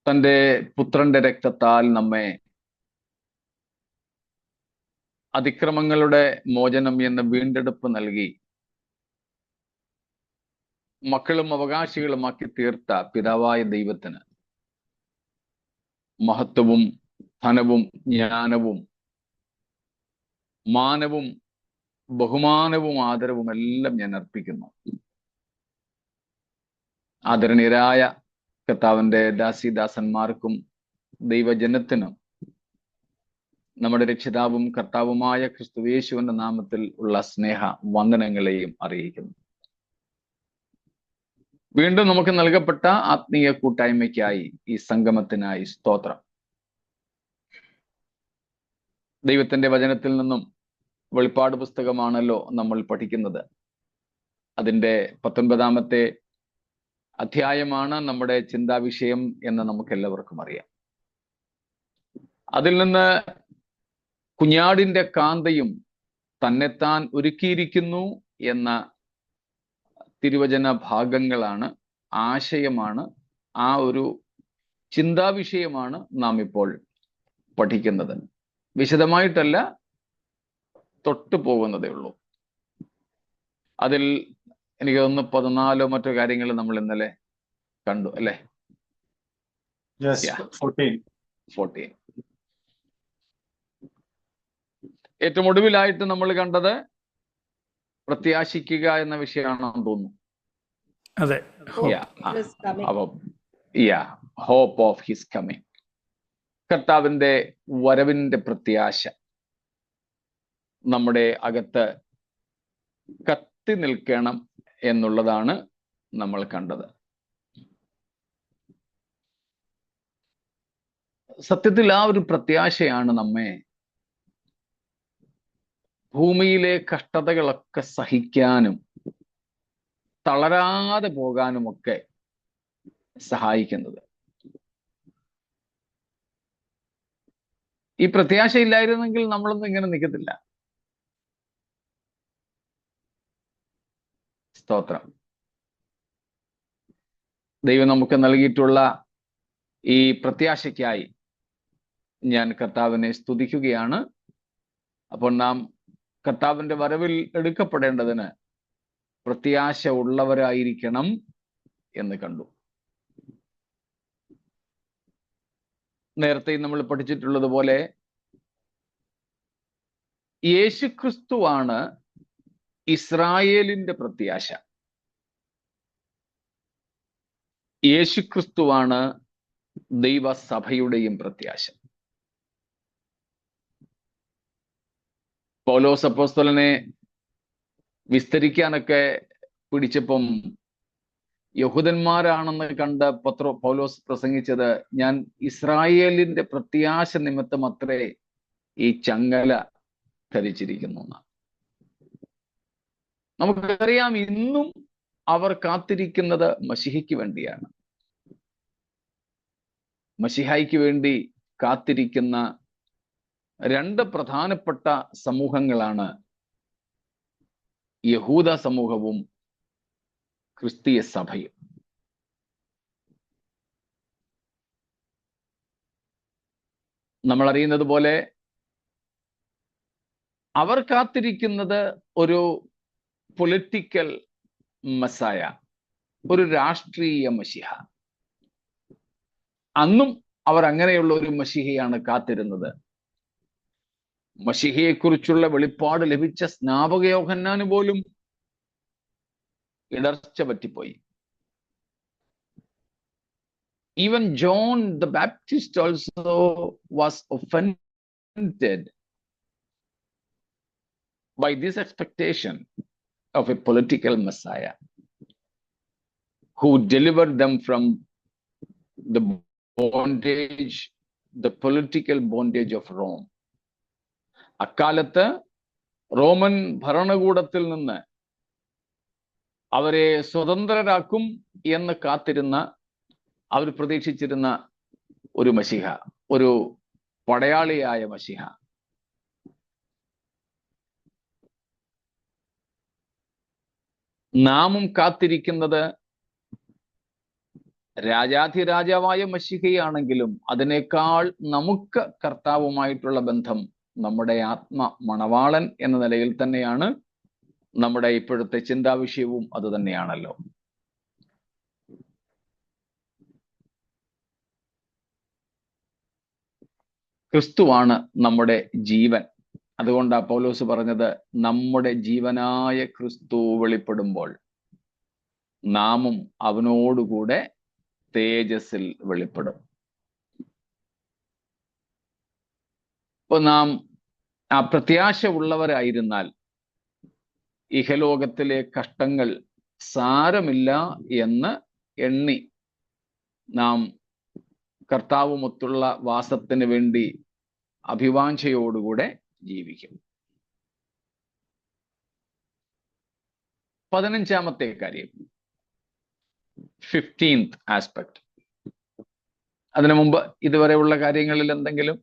തന്റെ പുത്രന്റെ രക്തത്താൽ നമ്മെ അതിക്രമങ്ങളുടെ മോചനം എന്ന വീണ്ടെടുപ്പ് നൽകി മക്കളും അവകാശികളുമാക്കി തീർത്ത പിതാവായ ദൈവത്തിന് മഹത്വവും ധനവും ജ്ഞാനവും മാനവും ബഹുമാനവും ആദരവും എല്ലാം ഞാൻ അർപ്പിക്കുന്നു. ആദരണീയരായ കർത്താവിന്റെ ദാസീദാസന്മാർക്കും ദൈവജനത്തിനും നമ്മുടെ രക്ഷിതാവും കർത്താവുമായ ക്രിസ്തുയേശുവിന്റെ നാമത്തിൽ ഉള്ള സ്നേഹ വന്ദനങ്ങളെയും അറിയിക്കുന്നു. വീണ്ടും നമുക്ക് നൽകപ്പെട്ട ആത്മീയ കൂട്ടായ്മയ്ക്കായി ഈ സംഗമത്തിനായി സ്തോത്രം. ദൈവത്തിന്റെ വചനത്തിൽ നിന്നും വെളിപ്പാട് പുസ്തകമാണല്ലോ നമ്മൾ പഠിക്കുന്നത്. അതിൻ്റെ 19-ാമത്തെ അധ്യായമാണ് നമ്മുടെ ചിന്താവിഷയം എന്ന് നമുക്ക് എല്ലാവർക്കും അറിയാം. അതിൽ നിന്ന് കുഞ്ഞാടിന്റെ കാന്തയും തന്നെത്താൻ ഒരുക്കിയിരിക്കുന്നു എന്ന തിരുവചന ഭാഗങ്ങളാണ്, ആശയമാണ്, ആ ഒരു ചിന്താവിഷയമാണ് നാം ഇപ്പോൾ പഠിക്കുന്നത്. വിശദമായിട്ടല്ല, തൊട്ടു പോകുന്നതേ ഉള്ളൂ. അതിൽ എനിക്ക് തോന്നുന്നു 14 മറ്റു കാര്യങ്ങൾ നമ്മൾ ഇന്നലെ കണ്ടു അല്ലേ? 14. ഏറ്റവും ഒടുവിലായിട്ട് നമ്മൾ കണ്ടത് പ്രത്യാശിക്കുക എന്ന വിഷയമാണെന്ന് തോന്നുന്നു. അതെ, ഹോപ്പ് ഓഫ് ഹിസ് കമ്മിങ്. കർത്താവിന്റെ വരവിന്റെ പ്രത്യാശ നമ്മുടെ അകത്ത് കത്തി നിൽക്കണം എന്നുള്ളതാണ് നമ്മൾ കണ്ടത്. സത്യത്തിൽ ആ ഒരു പ്രത്യാശയാണ് നമ്മെ ഭൂമിയിലെ കഷ്ടതകളൊക്കെ സഹിക്കാനും തളരാതെ പോകാനുമൊക്കെ സഹായിക്കുന്നത്. ഈ പ്രത്യാശയില്ലായിരുന്നെങ്കിൽ നമ്മളൊന്നും ഇങ്ങനെ നിൽക്കത്തില്ല. സ്തോത്രം. ദൈവം നമുക്ക് നൽകിയിട്ടുള്ള ഈ പ്രത്യാശയ്ക്കായി ഞാൻ കർത്താവിനെ സ്തുതിക്കുകയാണ്. അപ്പോൾ നാം കർത്താവിന്റെ വരവിൽ എടുക്കപ്പെടേണ്ടതിന് പ്രത്യാശ ഉള്ളവരായിരിക്കണം എന്ന് കണ്ടു. നേരത്തെ നമ്മൾ പഠിച്ചിട്ടുള്ളത് പോലെ യേശുക്രിസ്തുവാണ് ഇസ്രായേലിന്റെ പ്രത്യാശ. യേശുക്രിസ്തുവാണ് ദൈവസഭയുടെയും പ്രത്യാശ. പൗലോസ് അപ്പോസ്തലനെ വിസ്തരിക്കാനൊക്കെ പിടിച്ചപ്പം യഹൂദന്മാരാണെന്ന് കണ്ട് പൗലോസ് പ്രസംഗിച്ചത്, ഞാൻ ഇസ്രായേലിന്റെ പ്രത്യാശ നിമിത്തം അത്രേ ഈ ചങ്ങല ധരിച്ചിരിക്കുന്നു എന്നാണ്. നമുക്കറിയാം, ഇന്നും അവർ കാത്തിരിക്കുന്നത് മശിഹയ്ക്ക് വേണ്ടിയാണ്. മശിഹായ്ക്ക് വേണ്ടി കാത്തിരിക്കുന്ന 2 പ്രധാനപ്പെട്ട സമൂഹങ്ങളാണ് യഹൂദ സമൂഹവും ക്രിസ്തീയ സഭയും. നമ്മൾ അറിയുന്നത് പോലെ അവർ കാത്തിരിക്കുന്നത് ഒരു പൊളിറ്റിക്കൽ മസായ, ഒരു രാഷ്ട്രീയ മശിഹ. അന്നും അവർ അങ്ങനെയുള്ള ഒരു മശിഹയാണ് കാത്തിരുന്നത്. മശിഹയെക്കുറിച്ചുള്ള വെളിപ്പാട് ലഭിച്ച സ്നാപക യോഹന്നാന് പോലും ഇടർച്ച പറ്റിപ്പോയി. Even John the Baptist also was offended by this expectation of a political Messiah who delivered them from the bondage, the political bondage of Rome. അക്കാലത്ത് റോമൻ ഭരണകൂടത്തിൽ നിന്ന് അവരെ സ്വതന്ത്രരാക്കും എന്ന് കാത്തിരുന്ന, അവർ പ്രതീക്ഷിച്ചിരുന്ന ഒരു മശിഹ, ഒരു പടയാളിയായ മശിഹ. നാമും കാത്തിരിക്കുന്നത് രാജാധിരാജാവായ മശിഹയാണെങ്കിലും അതിനേക്കാൾ നമുക്ക് കർത്താവുമായിട്ടുള്ള ബന്ധം നമ്മുടെ ആത്മ മണവാളൻ എന്ന നിലയിൽ തന്നെയാണ്. നമ്മുടെ ഇപ്പോഴത്തെ ചിന്താവിഷയവും അത് തന്നെയാണല്ലോ. ക്രിസ്തുവാണ് നമ്മുടെ ജീവൻ. അതുകൊണ്ടാ പൗലോസ് പറഞ്ഞത്, നമ്മുടെ ജീവനായ ക്രിസ്തു വെളിപ്പെടുമ്പോൾ നാമും അവനോടുകൂടെ തേജസ്സിൽ വെളിപ്പെടും. ഇപ്പൊ നാം ആ പ്രത്യാശ ഉള്ളവരായിരുന്നാൽ ഇഹലോകത്തിലെ കഷ്ടങ്ങൾ സാരമില്ല എന്ന് എണ്ണി നാം കർത്താവുമൊത്തുള്ള വാസത്തിന് വേണ്ടി അഭിവാഞ്ചയോടുകൂടെ ജീവിക്കും. 15ാമത്തെ കാര്യം, 15th ആസ്പെക്ട്. അതിനു മുമ്പ് ഇതുവരെയുള്ള കാര്യങ്ങളിൽ എന്തെങ്കിലും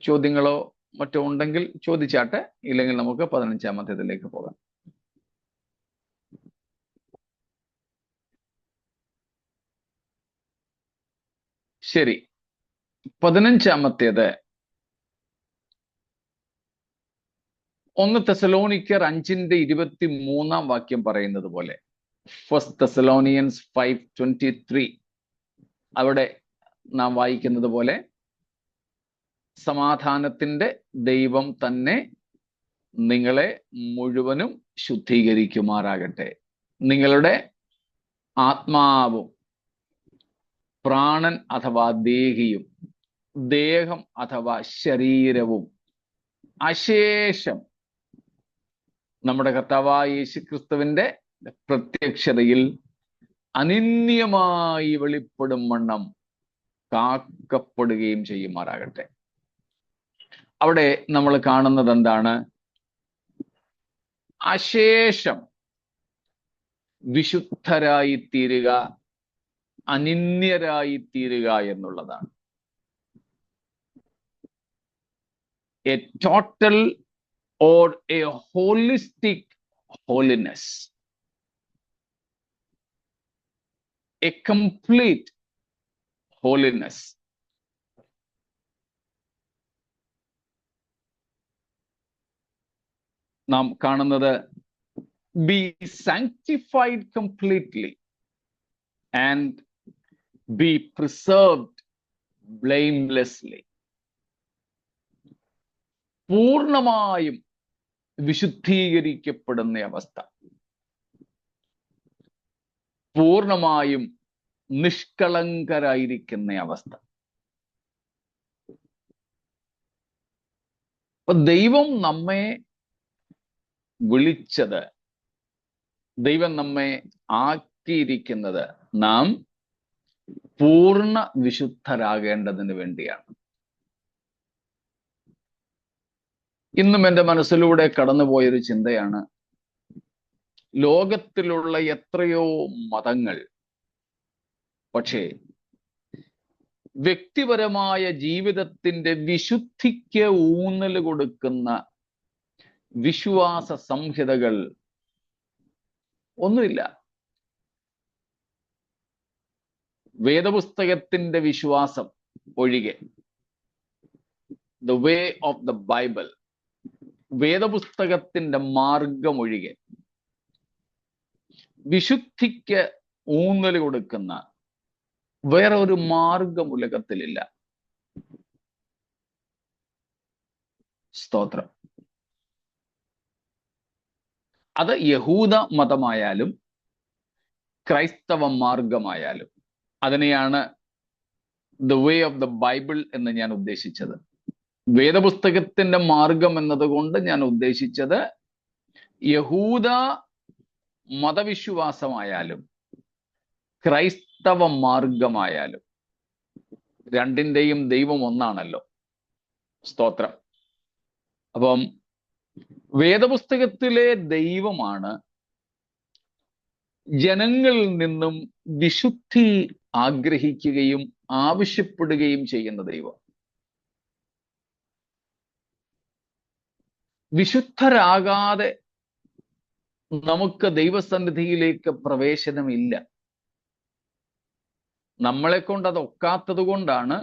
ചോദ്യങ്ങളോ മറ്റോ ഉണ്ടെങ്കിൽ ചോദിച്ചാട്ടെ, ഇല്ലെങ്കിൽ നമുക്ക് 15ാമത്തേതിലേക്ക് പോകാം. ശരി, 15ാമത്തേത് 1 തെസലോനിക്കർ 5:23 പറയുന്നത് പോലെ, 1 Thessalonians 5:23, അവിടെ നാം വായിക്കുന്നത് പോലെ, സമാധാനത്തിന്റെ ദൈവം തന്നെ നിങ്ങളെ മുഴുവനും ശുദ്ധീകരിക്കുമാറാകട്ടെ. നിങ്ങളുടെ ആത്മാവും പ്രാണൻ അഥവാ ദേഹിയും ദേഹം അഥവാ ശരീരവും അശേഷം നമ്മുടെ കർത്താവായ യേശുക്രിസ്തുവിന്റെ പ്രത്യക്ഷതയിൽ അനിന്യമായി വെളിപ്പെടും വണ്ണം കാക്കപ്പെടുകയും ചെയ്യുമാറാകട്ടെ. അവിടെ നമ്മൾ കാണുന്നത് എന്താണ്? അശേഷം വിശുദ്ധരായി തീരുക, അനിന്യരായി തീരുക എന്നുള്ളതാണ്. A total or a holistic holiness, a complete holiness. നാം കാണുന്നത് be sanctified completely and be preserved blamelessly. പൂർണ്ണമായും വിശുദ്ധീകരിക്കപ്പെടുന്ന അവസ്ഥ, പൂർണ്ണമായും നിഷ്കളങ്കരായിരിക്കുന്ന അവസ്ഥ. അപ്പൊ ദൈവം നമ്മെ വിളിച്ചത്, ദൈവം നമ്മെ ആക്കിയിരിക്കുന്നത് നാം പൂർണ്ണ വിശുദ്ധരാകേണ്ടതിന് വേണ്ടിയാണ്. ഇന്നും എൻ്റെ മനസ്സിലൂടെ കടന്നുപോയൊരു ചിന്തയാണ്, ലോകത്തിലുള്ള എത്രയോ മതങ്ങൾ, പക്ഷേ വ്യക്തിപരമായ ജീവിതത്തിന്റെ വിശുദ്ധിക്ക് ഊന്നൽ കൊടുക്കുന്ന വിശ്വാസ സംഹിതകൾ ഒന്നുമില്ല. വേദപുസ്തകത്തിന്റെ വിശ്വാസം ഒഴികെ, the way of the Bible, വേദപുസ്തകത്തിന്റെ മാർഗം ഒഴികെ വിശുദ്ധിക്ക് ഊന്നൽ കൊടുക്കുന്ന വേറെ ഒരു മാർഗം ഉലകത്തിലില്ല. സ്തോത്രം. അത് യഹൂദ മതമായാലും ക്രൈസ്തവ മാർഗമായാലും, അതിനെയാണ് the way of the Bible എന്ന് ഞാൻ ഉദ്ദേശിച്ചത്. വേദപുസ്തകത്തിന്റെ മാർഗം എന്നതുകൊണ്ട് ഞാൻ ഉദ്ദേശിച്ചത് യഹൂദ മതവിശ്വാസമായാലും ക്രൈസ്തവ മാർഗമായാലും രണ്ടിൻ്റെയും ദൈവം ഒന്നാണല്ലോ. സ്തോത്രം. അപ്പം വേദപുസ്തകത്തിലെ ദൈവമാണ് ജനങ്ങളിൽ നിന്നും വിശുദ്ധി ആഗ്രഹിക്കുകയും ആവശ്യപ്പെടുകയും ചെയ്യുന്ന ദൈവം. വിശുദ്ധരാകാതെ നമുക്ക് ദൈവസന്നിധിയിലേക്ക് പ്രവേശനമില്ല. നമ്മളെ കൊണ്ട് അത് ഒക്കാത്തത് കൊണ്ടാണ്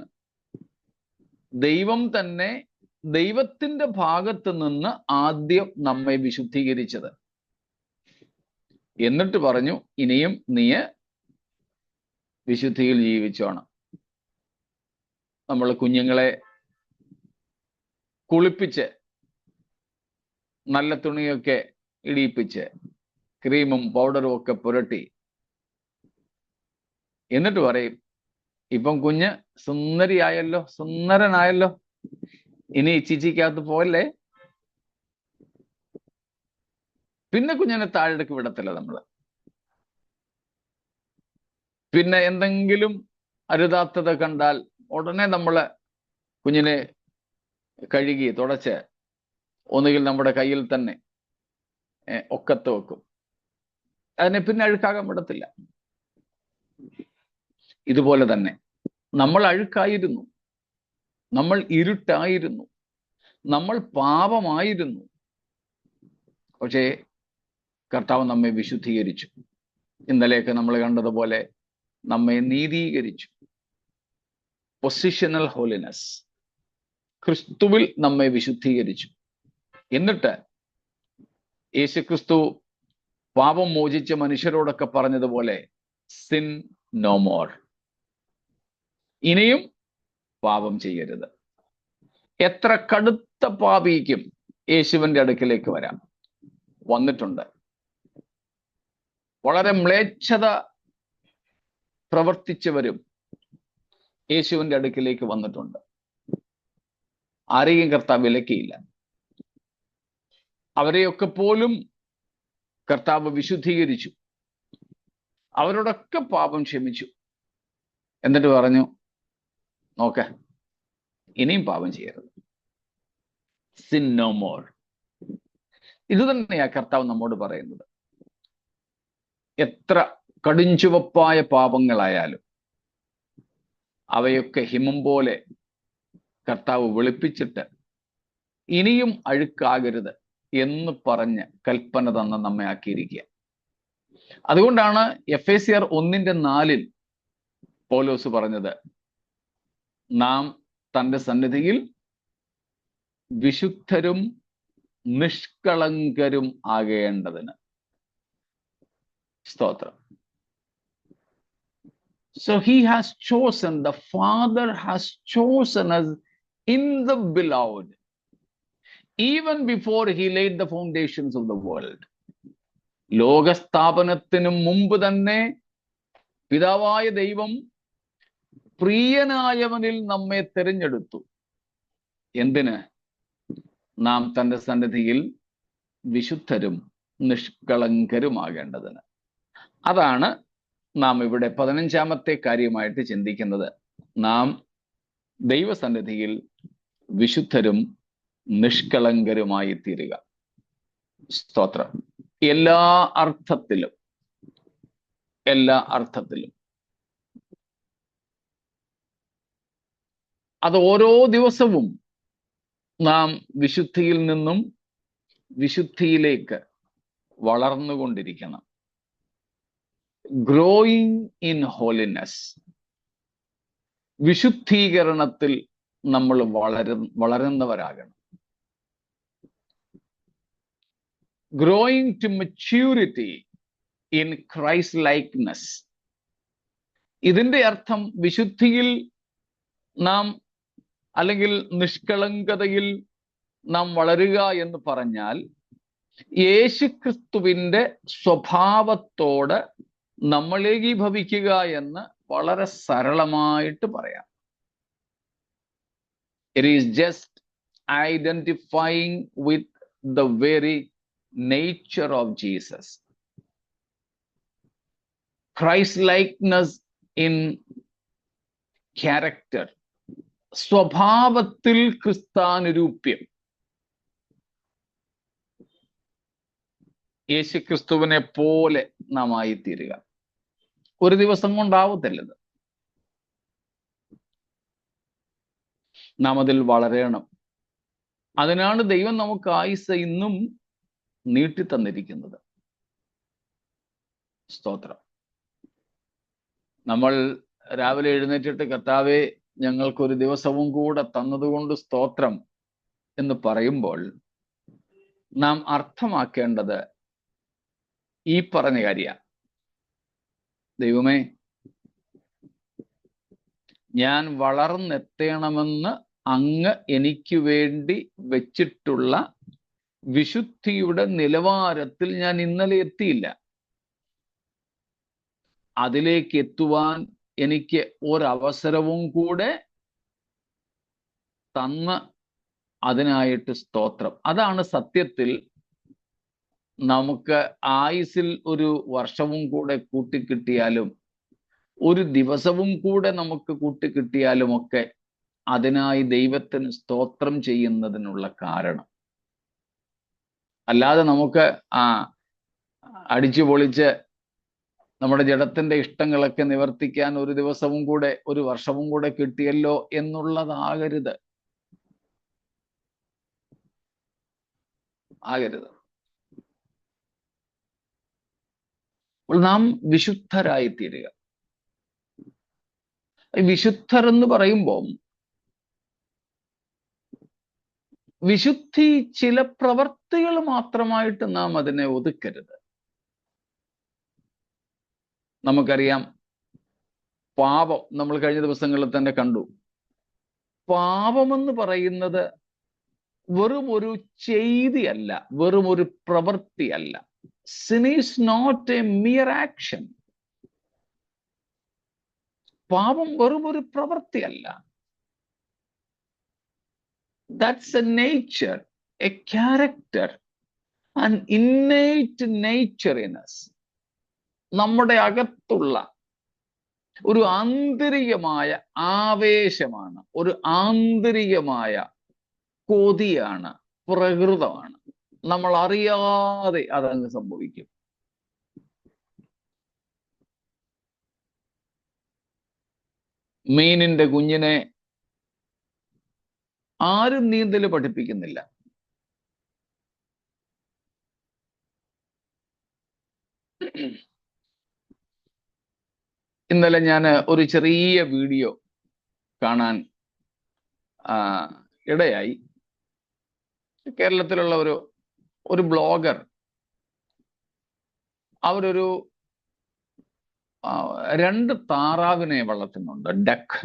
ദൈവം തന്നെ ദൈവത്തിന്റെ ഭാഗത്ത് നിന്ന് ആദ്യം നമ്മെ വിശുദ്ധീകരിച്ചത്. എന്നിട്ട് പറഞ്ഞു, ഇനിയും നീ വിശുദ്ധിയിൽ ജീവിച്ചോണം. നമ്മൾ കുഞ്ഞുങ്ങളെ കുളിപ്പിച്ച് നല്ല തുണിയൊക്കെ ഇടിയിപ്പിച്ച് ക്രീമും പൗഡറും ഒക്കെ പുരട്ടി എന്നിട്ട് പറയും, ഇപ്പം കുഞ്ഞ് സുന്ദരിയായല്ലോ, സുന്ദരനായല്ലോ, ഇനി ചിച്ചിക്കകത്ത് പോകല്ലേ. പിന്നെ കുഞ്ഞിനെ താഴേക്ക് വിടത്തില്ല നമ്മള്. പിന്നെ എന്തെങ്കിലും അരുതാത്തത് കണ്ടാൽ ഉടനെ നമ്മള് കുഞ്ഞിനെ കഴുകി തുടച്ച് ഒന്നുകിൽ നമ്മുടെ കയ്യിൽ തന്നെ ഒക്കത്ത് വെക്കും. അതിനെ പിന്നെ അഴുക്കാകാൻ വിടത്തില്ല. ഇതുപോലെ തന്നെ നമ്മൾ അഴുക്കായിരുന്നു, നമ്മൾ ഇരുട്ടായിരുന്നു, നമ്മൾ പാപമായിരുന്നു. പക്ഷേ കർത്താവ് നമ്മെ വിശുദ്ധീകരിച്ചു. ഇന്നലെയൊക്കെ നമ്മൾ കണ്ടതുപോലെ നമ്മെ നീതീകരിച്ചു. പൊസിഷണൽ ഹോളിനെസ്, ക്രിസ്തുവിൽ നമ്മെ വിശുദ്ധീകരിച്ചു. എന്നിട്ട് യേശുക്രിസ്തു പാപം മോചിച്ച മനുഷ്യരോടൊക്കെ പറഞ്ഞതുപോലെ സിൻ നോ മോർ, ഇനിയും പാപം ചെയ്യരുത്. എത്ര കടുത്ത പാപിക്കും യേശുവിന്റെ അടുക്കിലേക്ക് വരാം. വന്നിട്ടുണ്ട്. വളരെ മ്ലേച്ഛത പ്രവർത്തിച്ചവരും യേശുവിന്റെ അടുക്കിലേക്ക് വന്നിട്ടുണ്ട്. ആരെയും കർത്താവ് വിലക്കിയില്ല. അവരെയൊക്കെ പോലും കർത്താവ് വിശുദ്ധീകരിച്ചു. അവരോടൊക്കെ പാപം ക്ഷമിച്ചു. എന്നിട്ട് പറഞ്ഞു, നോക്ക, ഇനിയും പാപം ചെയ്യരുത്. Sin no more. ഇത് തന്നെയാ കർത്താവ് നമ്മോട് പറയുന്നത്. എത്ര കടുഞ്ചുവപ്പായ പാപങ്ങളായാലും അവയൊക്കെ ഹിമം പോലെ കർത്താവ് വെളുപ്പിച്ചിട്ട് ഇനിയും അഴുക്കാകരുത് എന്ന് പറഞ്ഞ് കൽപ്പന തന്ന് നമ്മെ ആക്കിയിരിക്കുക. അതുകൊണ്ടാണ് എഫേസ്യർ 1:4 പൗലോസ് പറഞ്ഞത്, നാം തൻ്റെ സന്നിധിയിൽ വിശുദ്ധരും നിഷ്കളങ്കരും ആകേണ്ടതിന്. സ്തോത്രം. So he has chosen, the Father has chosen us in the beloved, even before he laid the foundations of the world. ലോകസ്ഥാപനത്തിനു മുമ്പ് തന്നെ പിതാവായ ദൈവം പ്രിയനായവനിൽ നമ്മെ തിരഞ്ഞെടുത്തു. എന്തിന്? നാം തൻ്റെ സന്നിധിയിൽ വിശുദ്ധരും നിഷ്കളങ്കരുമാകേണ്ടതിന്. അതാണ് നാം ഇവിടെ 15ാമത്തെ കാര്യമായിട്ട് ചിന്തിക്കുന്നത്. നാം ദൈവസന്നിധിയിൽ വിശുദ്ധരും നിഷ്കളങ്കരുമായി തീരുക. സ്തോത്രം. എല്ലാ അർത്ഥത്തിലും അത് ഓരോ ദിവസവും നാം വിശുദ്ധിയിൽ നിന്നും വിശുദ്ധിയിലേക്ക് വളർന്നുകൊണ്ടിരിക്കണം. ഗ്രോയിങ് ഇൻ ഹോളിനെസ്, വിശുദ്ധീകരണത്തിൽ നമ്മൾ വളരുന്നവരാകണം. Growing to maturity in Christ likeness. ഇതിന്റെ അർത്ഥം വിശുദ്ധിയിൽ നാം അല്ലെങ്കിൽ നിഷ്കളങ്കതയിൽ നാം വളരുക എന്ന് പറഞ്ഞാൽ യേശുക്രിസ്തുവിന്റെ സ്വഭാവത്തോട് നമ്മൾ ഏകീഭവിക്കുക എന്ന് വളരെ സരളമായിട്ട് പറയാം. It is just identifying with the very nature of Jesus. Christ-likeness in character. സ്വഭാവത്തിൽ ക്രിസ്താനുരൂപ്യം. യേശുക്രിസ്തുവിനെ പോലെ നാം ആയിത്തീരുക. ഒരു ദിവസം കൊണ്ടാവത്തില്ലത്. നാം അതിൽ വളരണം. അതിനാണ് ദൈവം നമുക്ക് ആയുസ്സ് ഇന്നും നീട്ടിത്തന്നിരിക്കുന്നത്. സ്തോത്രം. നമ്മൾ രാവിലെ എഴുന്നേറ്റിട്ട് കർത്താവെ ഞങ്ങൾക്കൊരു ദിവസവും കൂടെ തന്നതുകൊണ്ട് സ്തോത്രം എന്ന് പറയുമ്പോൾ നാം അർത്ഥമാക്കേണ്ടത് ഈ പറഞ്ഞ കാര്യ. ദൈവമേ, ഞാൻ വളർന്നെത്തണമെന്ന് അങ്ങ് എനിക്ക് വേണ്ടി വെച്ചിട്ടുള്ള വിശുദ്ധിയുടെ നിലവാരത്തിൽ ഞാൻ ഇന്നലെ എത്തിയില്ല. അതിലേക്ക് എത്തുവാൻ എനിക്ക് ഒരവസരവും കൂടെ തന്ന് അതിനായിട്ട് സ്തോത്രം. അതാണ് സത്യത്തിൽ നമുക്ക് ആയുസിൽ ഒരു വർഷവും കൂടെ കൂട്ടിക്കിട്ടിയാലും ഒരു ദിവസവും കൂടെ നമുക്ക് കൂട്ടിക്കിട്ടിയാലും ഒക്കെ അതിനായി ദൈവത്തിന് സ്തോത്രം ചെയ്യുന്നതിനുള്ള കാരണം. അല്ലാതെ നമുക്ക് അടിച്ചു പൊളിച്ച് നമ്മുടെ ജഡത്തിന്റെ ഇഷ്ടങ്ങളൊക്കെ നിവർത്തിക്കാൻ ഒരു ദിവസവും കൂടെ ഒരു വർഷവും കൂടെ കിട്ടിയല്ലോ എന്നുള്ളതാകരുത്. നാം വിശുദ്ധരായി തീരുക. വിശുദ്ധർ എന്ന് പറയുമ്പോൾ വിശുദ്ധി ചില പ്രവർത്തികൾ മാത്രമായിട്ട് നാം അതിനെ ഒതുക്കരുത്. നമുക്കറിയാം, പാപം നമ്മൾ കഴിഞ്ഞ ദിവസങ്ങളിൽ തന്നെ കണ്ടു. പാപമെന്ന് പറയുന്നത് വെറും ഒരു ചെയ്തിയല്ല, വെറും ഒരു പ്രവൃത്തിയല്ല. Sin is not a mere action. പാപം വെറും ഒരു പ്രവൃത്തിയല്ല. That's a nature, a character, an innate nature in us. നമ്മുടെ അകത്തുള്ള ഒരു ആന്തരികമായ ആവേശമാണ്, ഒരു ആന്തരികമായ കൊതിയാണ്, പ്രകൃതമാണ്. നമ്മൾ അറിയാതെ അതങ്ങ് സംഭവിക്കും. മീനിന്റെ കുഞ്ഞിനെ ആരും നീന്തല് പഠിപ്പിക്കുന്നില്ല. ഇന്നലെ ഞാൻ ഒരു ചെറിയ വീഡിയോ കാണാൻ ഇടയായി. കേരളത്തിലുള്ള ഒരു ബ്ലോഗർ, അവരൊരു 2 താറാവിനെ വളർത്തുന്നുണ്ട്, ഡക്ക്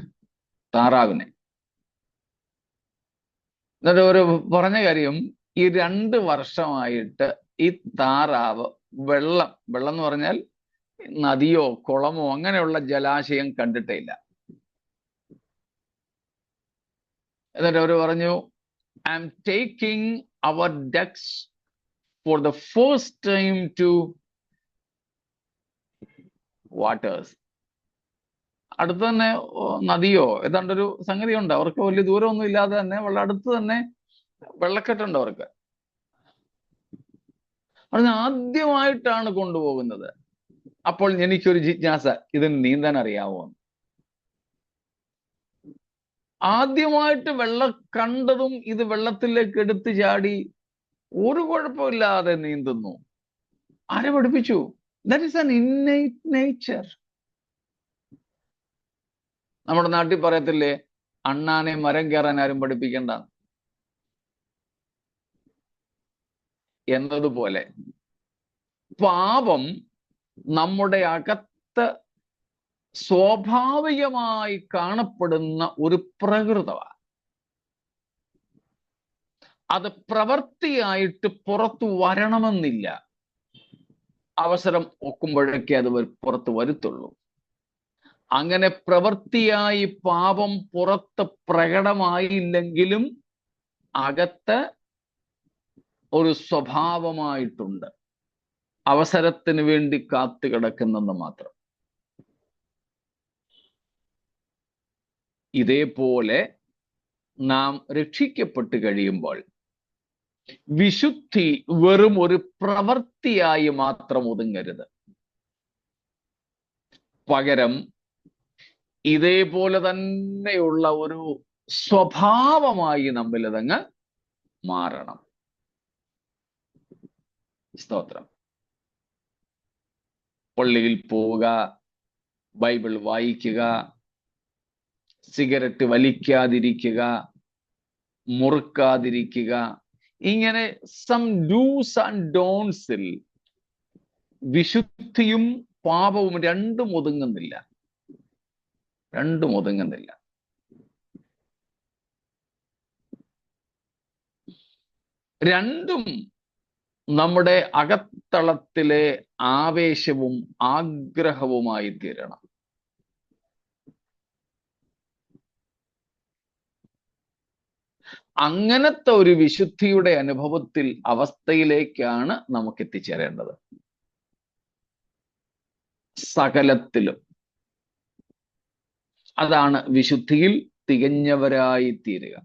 താറാവിനെ. എന്നിട്ട് ഒരു പറഞ്ഞ കാര്യം, ഈ 2 വർഷമായിട്ട് ഈ താറാവ് വെള്ളം എന്ന് പറഞ്ഞാൽ നദിയോ കുളമോ അങ്ങനെയുള്ള ജലാശയം കണ്ടിട്ടേ ഇല്ല. എന്നിട്ട് അവർ പറഞ്ഞു, I am taking our ducks for the first time to waters. അടുത്ത് തന്നെ നദിയോ ഏതാണ്ടൊരു സംഗതി ഉണ്ട്, അവർക്ക് വലിയ ദൂരമൊന്നും ഇല്ലാതെ തന്നെ വളരെ അടുത്ത് തന്നെ വെള്ളക്കെട്ടുണ്ട് അവർക്ക്. അതിന് ആദ്യമായിട്ടാണ് കൊണ്ടുപോകുന്നത്. അപ്പോൾ എനിക്കൊരു ജിജ്ഞാസ, ഇതിന് നീന്താൻ അറിയാമോ? ആദ്യമായിട്ട് വെള്ളം കണ്ടതും ഇത് വെള്ളത്തിലേക്ക് എടുത്തു ചാടി ഒരു കുഴപ്പമില്ലാതെ നീന്തുന്നു. ആരെ പഠിപ്പിച്ചു? That is an innate nature. നമ്മുടെ നാട്ടിൽ പറയത്തില്ലേ, അണ്ണാനെ മരം കയറാൻ ആരും പഠിപ്പിക്കണ്ട എന്നതുപോലെ പാപം നമ്മുടെ അകത്ത് സ്വാഭാവികമായി കാണപ്പെടുന്ന ഒരു പ്രകൃതമാണ്. അത് പ്രവൃത്തിയായിട്ട് പുറത്തു വരണമെന്നില്ല. അവസരം ഒക്കുമ്പോഴേക്കേ അത് പുറത്ത് വരുത്തുള്ളൂ. അങ്ങനെ പ്രവൃത്തിയായി പാപം പുറത്ത് പ്രകടമായില്ലെങ്കിലും അകത്ത് ഒരു സ്വഭാവമായിട്ടുണ്ട്. അവസരത്തിന് വേണ്ടി കാത്തു കിടക്കുന്നെന്ന് മാത്രം. ഇതേപോലെ നാം രക്ഷിക്കപ്പെട്ട് കഴിയുമ്പോൾ വിശുദ്ധി വെറും ഒരു പ്രവൃത്തിയായി മാത്രം ഒതുങ്ങരുത്. പകരം ഇതേപോലെ തന്നെയുള്ള ഒരു സ്വഭാവമായി നമ്മിലതങ്ങ് മാറണം. സ്തോത്രം. പള്ളിയിൽ പോവുക, ബൈബിൾ വായിക്കുക, സിഗരറ്റ് വലിക്കാതിരിക്കുക, മുറുക്കാതിരിക്കുക, ഇങ്ങനെ സം ഡൂസ് ആൻഡ് ഡോൺസിൽ വിശുദ്ധിയും പാപവും രണ്ടും ഒതുങ്ങുന്നില്ല. രണ്ടും നമ്മുടെ അകത്തളത്തിലെ ആവേശവും ആഗ്രഹവുമായി തീരണം. അങ്ങനത്തെ ഒരു വിശുദ്ധിയുടെ അവസ്ഥയിലേക്കാണ് നമുക്ക് എത്തിച്ചേരേണ്ടത്. സകലത്തിലും അതാണ് വിശുദ്ധിയിൽ തികഞ്ഞവരായി തീരുക.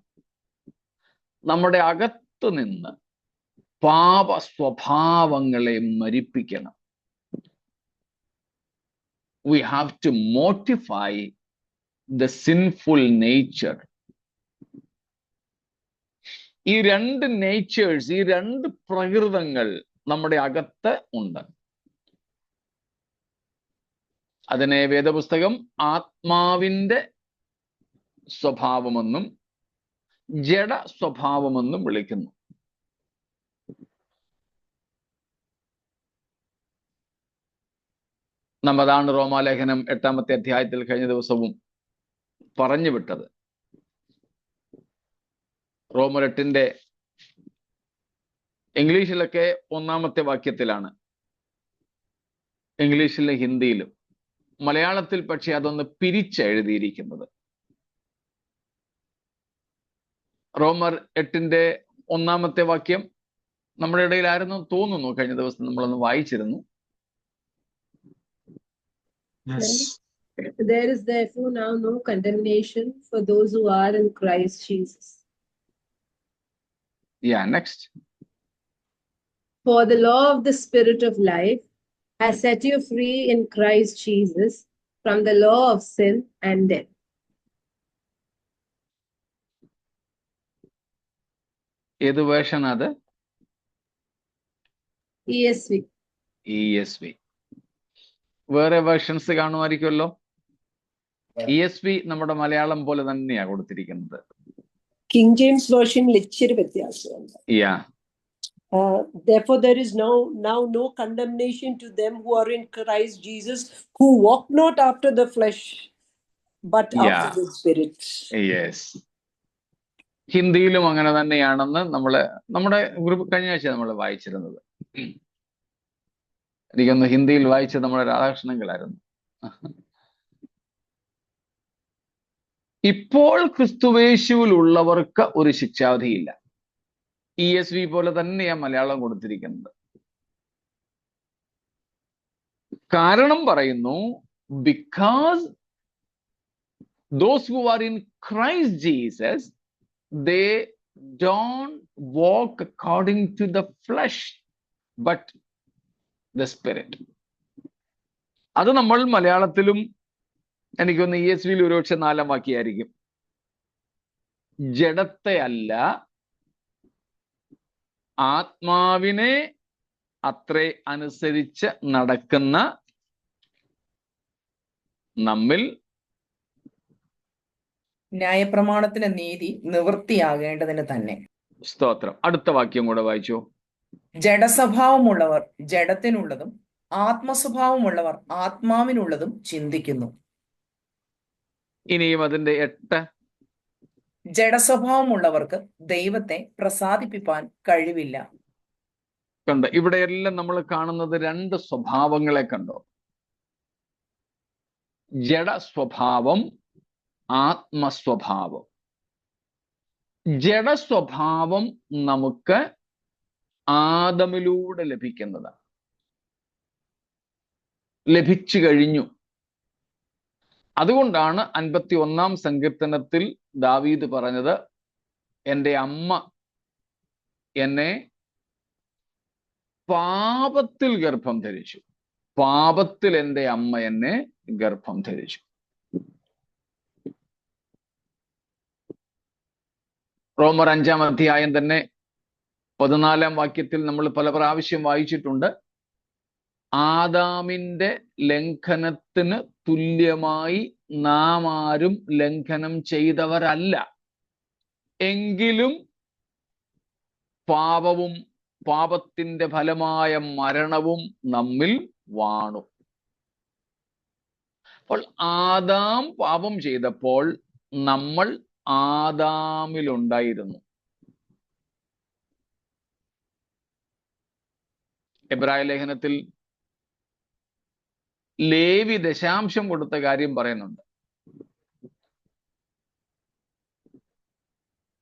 നമ്മുടെ അകത്തു നിന്ന് പാപ സ്വഭാവങ്ങളെ മരിപ്പിക്കണം. We have to mortify the sinful nature. ഈ രണ്ട് നേച്ചേഴ്സ്, ഈ രണ്ട് പ്രകൃതങ്ങൾ നമ്മുടെ അകത്ത് ഉണ്ട്. അതിനെ വേദപുസ്തകം ആത്മാവിന്റെ സ്വഭാവമെന്നും ജഡ സ്വഭാവമെന്നും വിളിക്കുന്നു. നമ്മതാണ് റോമാലേഖനം 8-ാമത്തെ അധ്യായത്തിൽ കഴിഞ്ഞ ദിവസവും പറഞ്ഞു വിട്ടത്. റോമർ 8-ന്റെ ഇംഗ്ലീഷിലൊക്കെ 1-ാമത്തെ വാക്യത്തിലാണ്, ഇംഗ്ലീഷിലും ഹിന്ദിയിലും. മലയാളത്തിൽ പക്ഷെ അതൊന്ന് പിരിച്ചെഴുതിയിരിക്കുന്നത്. റോമർ 8-ന്റെ 1-ാമത്തെ വാക്യം നമ്മുടെ ഇടയിലായിരുന്നു തോന്നുന്നു. കഴിഞ്ഞ ദിവസം നമ്മളൊന്ന് വായിച്ചിരുന്നു. Yes. There is therefore now no condemnation for those who are in Christ Jesus. Yeah, next. For the law of the Spirit of life has set you free in Christ Jesus from the law of sin and death. ഏത് version അത്? ESV. ESV. വേറെ versions കാണുമായിരിക്കുമല്ലോ. ESV നമ്മുടെ മലയാളം പോലെ തന്നെയാ കൊടുത്തിരിക്കുന്നത്. King James version ഇച്ചിരി വ്യത്യാസമുണ്ട്. Yeah. Therefore there is now no condemnation to them who are in Christ Jesus, who walk not after the flesh but after the Spirit. Yes. ഹിന്ദിയിലും അങ്ങനെ തന്നെയാണെന്ന് നമ്മുടെ ഗ്രൂപ്പ് കഴിഞ്ഞ ആഴ്ച നമ്മൾ വായിച്ചിരുന്നത്. എനിക്കൊന്ന് ഹിന്ദിയിൽ വായിച്ചത് നമ്മുടെ രാധാകൃഷ്ണങ്കിലായിരുന്നു. ഇപ്പോൾ ക്രിസ്തുവേശുവിലുള്ളവർക്ക് ഒരു ശിക്ഷാവിധിയില്ല. ESV പോലെ തന്നെയാ മലയാളം കൊടുത്തിരിക്കുന്നത്. കാരണം പറയുന്നു, because those who are in Christ Jesus, they don't walk according to the flesh but the Spirit. അത് നമ്മൾ മലയാളത്തിലും എനിക്കൊന്ന് ESVയിൽ ഒരുപക്ഷെ 4-ാം വാക്യമായിരിക്കും. ജഡത്തെ അല്ല ആത്മാവിനെ അത്രേ അനുസരിച്ച് നടക്കുന്ന നമ്മിൽ ന്യായപ്രമാണത്തിന് നീതി നിവൃത്തിയാകേണ്ടതിന് തന്നെ. സ്തോത്രം. അടുത്ത വാക്യം കൂടെ വായിച്ചു. ജഡസ്വഭാവമുള്ളവർ ജഡത്തിനുള്ളതും ആത്മസ്വഭാവമുള്ളവർ ആത്മാവിനുള്ളതും ചിന്തിക്കുന്നു. ഇനിയും അതിന്റെ 8. ജഡസ്വഭാവമുള്ളവർക്ക് ദൈവത്തെ പ്രസാദിപ്പിക്കാൻ കഴിവില്ല. കണ്ടോ, ഇവിടെയെല്ലാം നമ്മൾ കാണുന്നത് 2 സ്വഭാവങ്ങളെ കണ്ടോ. ജഡസ്വഭാവം, ആത്മസ്വഭാവം. ജഡസ്വഭാവം നമുക്ക് ആദമിലൂടെ ലഭിക്കുന്നതാണ്, ലഭിച്ചു കഴിഞ്ഞു. അതുകൊണ്ടാണ് 51-ാം സങ്കീർത്തനത്തിൽ ദാവീദ് പറഞ്ഞത്, എൻ്റെ അമ്മ എന്നെ പാപത്തിൽ ഗർഭം ധരിച്ചു, പാപത്തിൽ എൻ്റെ അമ്മ എന്നെ ഗർഭം ധരിച്ചു. റോമർ 5-ാം അധ്യായം തന്നെ 14-ാം വാക്യത്തിൽ നമ്മൾ പല പ്രാവശ്യം വായിച്ചിട്ടുണ്ട്. ആദാമിന്റെ ലംഘനത്തിന് തുല്യമായി നാം ആരും ലംഘനം ചെയ്തവരല്ല. എങ്കിലും പാപത്തിന്റെ ഫലമായ മരണവും നമ്മിൽ വാണു. അപ്പോൾ ആദാം പാപം ചെയ്തപ്പോൾ നമ്മൾ ആദാമിലുണ്ടായിരുന്നു. എബ്രായ ലേഖനത്തിൽ ലേവി ദശാംശം കൊടുത്ത കാര്യം പറയുന്നുണ്ട്.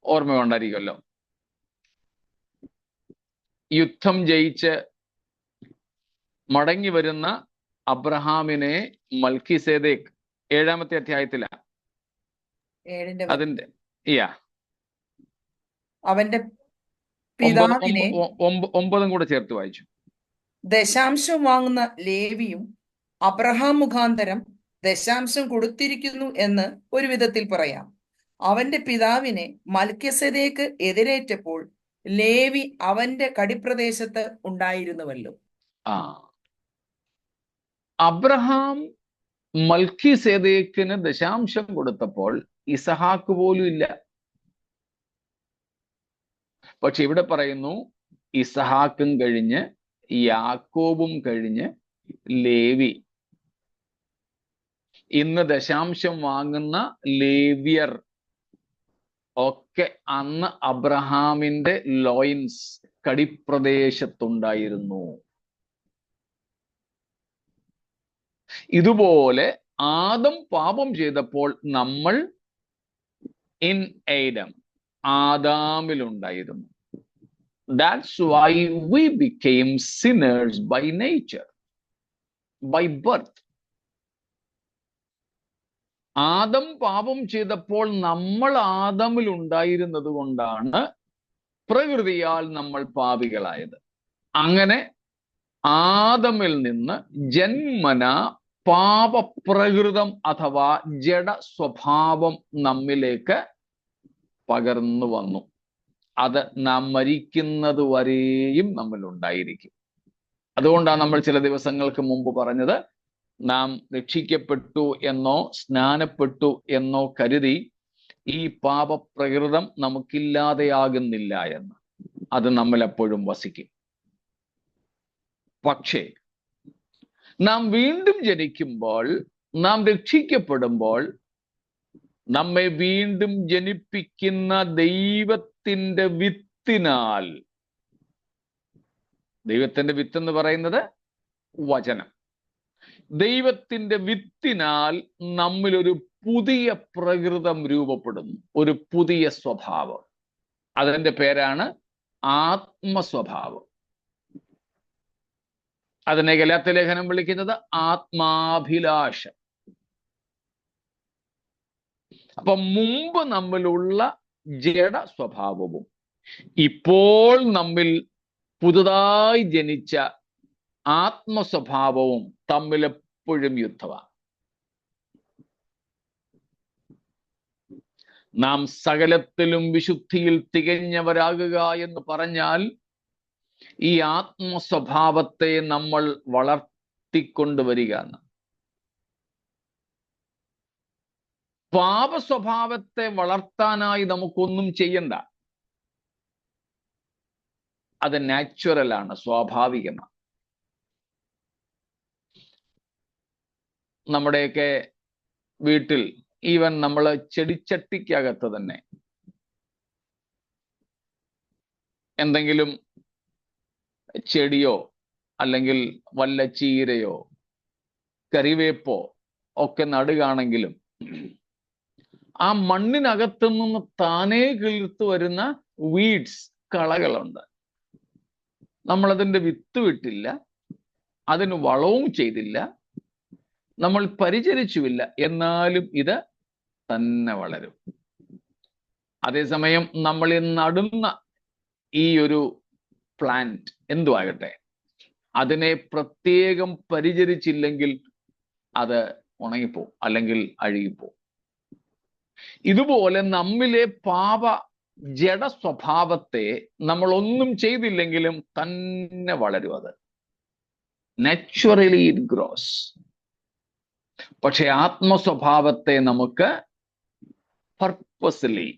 ഓർമ്മയുണ്ടായിരിക്കുമല്ലോ. യുദ്ധം ജയിച്ച് മടങ്ങി വരുന്ന അബ്രഹാമിനെ മൽക്കിസേദേക്ക് 7-ാമത്തെ അധ്യായത്തിലാണ് അതിന്റെ അവന്റെ പിതാവിനെ 9 കൂടെ ചേർത്ത് വായിച്ചു. ദശാംശം വാങ്ങുന്ന ലേവിയും അബ്രഹാം മുഖാന്തരം ദശാംശം കൊടുത്തിരിക്കുന്നു എന്ന് ഒരു വിധത്തിൽ പറയാം. അവന്റെ പിതാവിനെ മൽക്കിസേദേക്ക് എതിരേറ്റപ്പോൾ ലേവി അവന്റെ കടിപ്രദേശത്ത് ഉണ്ടായിരുന്നുവല്ലോ. അബ്രഹാം മൽക്കിസേദേക്കിന് ദശാംശം കൊടുത്തപ്പോൾ ഇസഹാക്ക് പോലും ഇല്ല. പക്ഷെ ഇവിടെ പറയുന്നു ഇസഹാക്കും കഴിഞ്ഞ് യാക്കോബും കഴിഞ്ഞ് ലേവി. ഇന്ന് ദശാംശം വാങ്ങുന്ന ലേവ്യർ ഒക്കെ അന്ന് അബ്രഹാമിന്റെ ലോയിൻസ് കടിപ്രദേശത്തുണ്ടായിരുന്നു. ഇതുപോലെ ആദം പാപം ചെയ്തപ്പോൾ നമ്മൾ ഇൻ ഏഡം ആദാമിലുണ്ടായിരുന്നു. That's why we became sinners by nature, by birth. ആദം പാപം ചെയ്തപ്പോൾ നമ്മൾ ആദമിൽ ഉണ്ടായിരുന്നത് കൊണ്ടാണ് പ്രകൃതിയാൽ നമ്മൾ പാപികളായത്. അങ്ങനെ ആദമിൽ നിന്ന് ജന്മന പാപപ്രകൃതം അഥവാ ജഡ സ്വഭാവം നമ്മിലേക്ക് പകർന്നു വന്നു. അത് നാം മരിക്കുന്നത് വരെയും നമ്മിലുണ്ടായിരിക്കും. അതുകൊണ്ടാണ് നമ്മൾ ചില ദിവസങ്ങൾക്ക് മുമ്പ് പറഞ്ഞത്, നാം രക്ഷിക്കപ്പെട്ടു എന്നോ സ്നാനപ്പെട്ടു എന്നോ കരുതി ഈ പാപപ്രകൃതം നമുക്കില്ലാതെയാകുന്നില്ല എന്ന്. അത് നമ്മൾ എപ്പോഴും വസിക്കും. പക്ഷേ നാം വീണ്ടും ജനിക്കുമ്പോൾ, നാം രക്ഷിക്കപ്പെടുമ്പോൾ, നമ്മെ വീണ്ടും ജനിപ്പിക്കുന്ന ദൈവത്തിന്റെ വിത്തിനാൽ, ദൈവത്തിന്റെ വിത്ത് എന്ന് പറയുന്നത് വചനം, ദൈവത്തിന്റെ വിത്തിനാൽ നമ്മിലൊരു പുതിയ പ്രകൃതം രൂപപ്പെടുന്നു, ഒരു പുതിയ സ്വഭാവം. അതിന്റെ പേരാണ് ആത്മസ്വഭാവം. അതിനെ ഗലാത്യ ലേഖനം വിളിക്കുന്നത് ആത്മാഭിലാഷം. അപ്പൊ മുമ്പ് നമ്മിലുള്ള ജഡ സ്വഭാവവും ഇപ്പോൾ നമ്മിൽ പുതുതായി ജനിച്ച ആത്മസ്വഭാവവും തമ്മിൽ എപ്പോഴും യുദ്ധമാണ്. നാം സകലത്തിലും വിശുദ്ധിയിൽ തികഞ്ഞവരാകുക എന്ന് പറഞ്ഞാൽ ഈ ആത്മസ്വഭാവത്തെ നമ്മൾ വളർത്തിക്കൊണ്ടുവരിക എന്ന്. പാപസ്വഭാവത്തെ വളർത്താനായി നമുക്കൊന്നും ചെയ്യണ്ട. അത് നാച്ചുറലാണ്, സ്വാഭാവികമാണ്. നമ്മുടെയൊക്കെ വീട്ടിൽ ഈവൻ നമ്മൾ ചെടിച്ചട്ടിക്കകത്ത് തന്നെ എന്തെങ്കിലും ചെടിയോ അല്ലെങ്കിൽ വല്ല ചീരയോ കറിവേപ്പോ ഒക്കെ നടുകയാണെങ്കിലും ആ മണ്ണിനകത്തു നിന്ന് താനേ കിളിർത്തു വരുന്ന വീഡ്സ്, കളകളുണ്ട്. നമ്മളതിൻ്റെ വിത്ത് വിട്ടില്ല, അതിന് വളവും ചെയ്തില്ല, നമ്മൾ പരിചരിച്ചുമില്ല, എന്നാലും ഇത് തന്നെ വളരും. അതേസമയം നമ്മൾ നടുന്ന ഈ ഒരു പ്ലാന്റ് എന്തുവാകട്ടെ, അതിനെ പ്രത്യേകം പരിചരിച്ചില്ലെങ്കിൽ അത് ഉണങ്ങിപ്പോവും, അല്ലെങ്കിൽ അഴുകിപ്പോവും. ഇതുപോലെ നമ്മിലെ പാപ ജഡ സ്വഭാവത്തെ നമ്മൾ ഒന്നും ചെയ്തില്ലെങ്കിലും തന്നെ വളരും. അത് നാച്ചുറലി ഇറ്റ് ഗ്രോസ്. പക്ഷെ ആത്മസ്വഭാവത്തെ നമുക്ക് പർപ്പസ്ലി,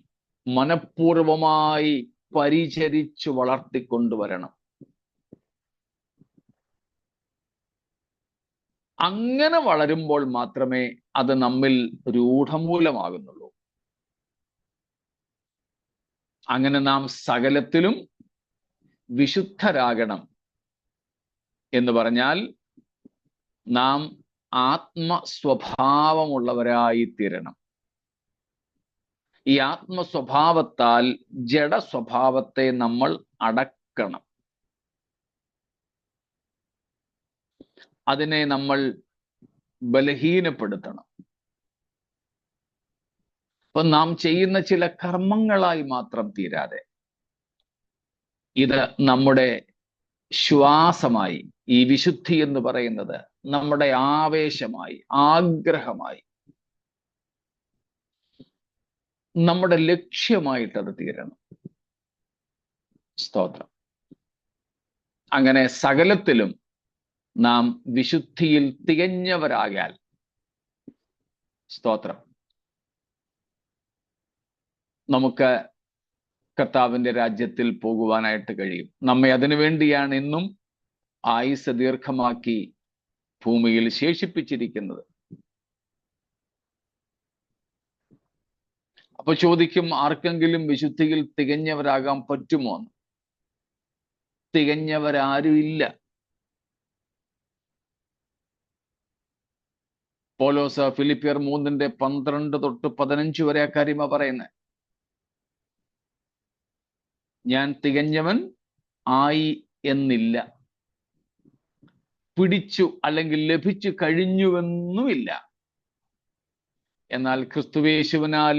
മനഃപൂർവമായി പരിചരിച്ചു വളർത്തിക്കൊണ്ടുവരണം. അങ്ങനെ വളരുമ്പോൾ മാത്രമേ അത് നമ്മിൽ രൂഢമൂലമാകുന്നുള്ളൂ. അങ്ങനെ നാം സകലത്തിലും വിശുദ്ധരാകണം എന്ന് പറഞ്ഞാൽ നാം ആത്മസ്വഭാവമുള്ളവരായി തീരണം. ഈ ആത്മസ്വഭാവത്താൽ ജഡസ്വഭാവത്തെ നമ്മൾ അടക്കണം. അതിനെ നമ്മൾ ബലഹീനപ്പെടുത്തണം. അപ്പൊ നാം ചെയ്യുന്ന ചില കർമ്മങ്ങളായി മാത്രം തീരാതെ ഇത് നമ്മുടെ ശ്വാസമായി, ഈ വിശുദ്ധി എന്ന് പറയുന്നത് നമ്മുടെ ആവേശമായി, ആഗ്രഹമായി, നമ്മുടെ ലക്ഷ്യമായിട്ടത് തീരണം. സ്തോത്രം. അങ്ങനെ സകലത്തിലും നാം വിശുദ്ധിയിൽ തികഞ്ഞവരാകാൽ, സ്തോത്രം, നമുക്ക് കർത്താവിന്റെ രാജ്യത്തിൽ പോകുവാനായിട്ട് കഴിയും. നമ്മെ അതിനു വേണ്ടിയാണ് ഇന്നും ആയുസ് ദീർഘമാക്കി ഭൂമിയിൽ ശേഷിപ്പിച്ചിരിക്കുന്നത്. അപ്പൊ ചോദിക്കും, ആർക്കെങ്കിലും വിശുദ്ധിയിൽ തികഞ്ഞവരാകാൻ പറ്റുമോ? തികഞ്ഞവരാരും ഇല്ല. പൗലോസ് ഫിലിപ്പിയർ 3:12-15 വരെ അക്കാര്യമാ പറയുന്നത്. ഞാൻ തികഞ്ഞവൻ ആയി എന്നില്ല, പിടിച്ചു അല്ലെങ്കിൽ ലഭിച്ചു കഴിഞ്ഞുവെന്നുമില്ല. എന്നാൽ ക്രിസ്തുയേശുവിനാൽ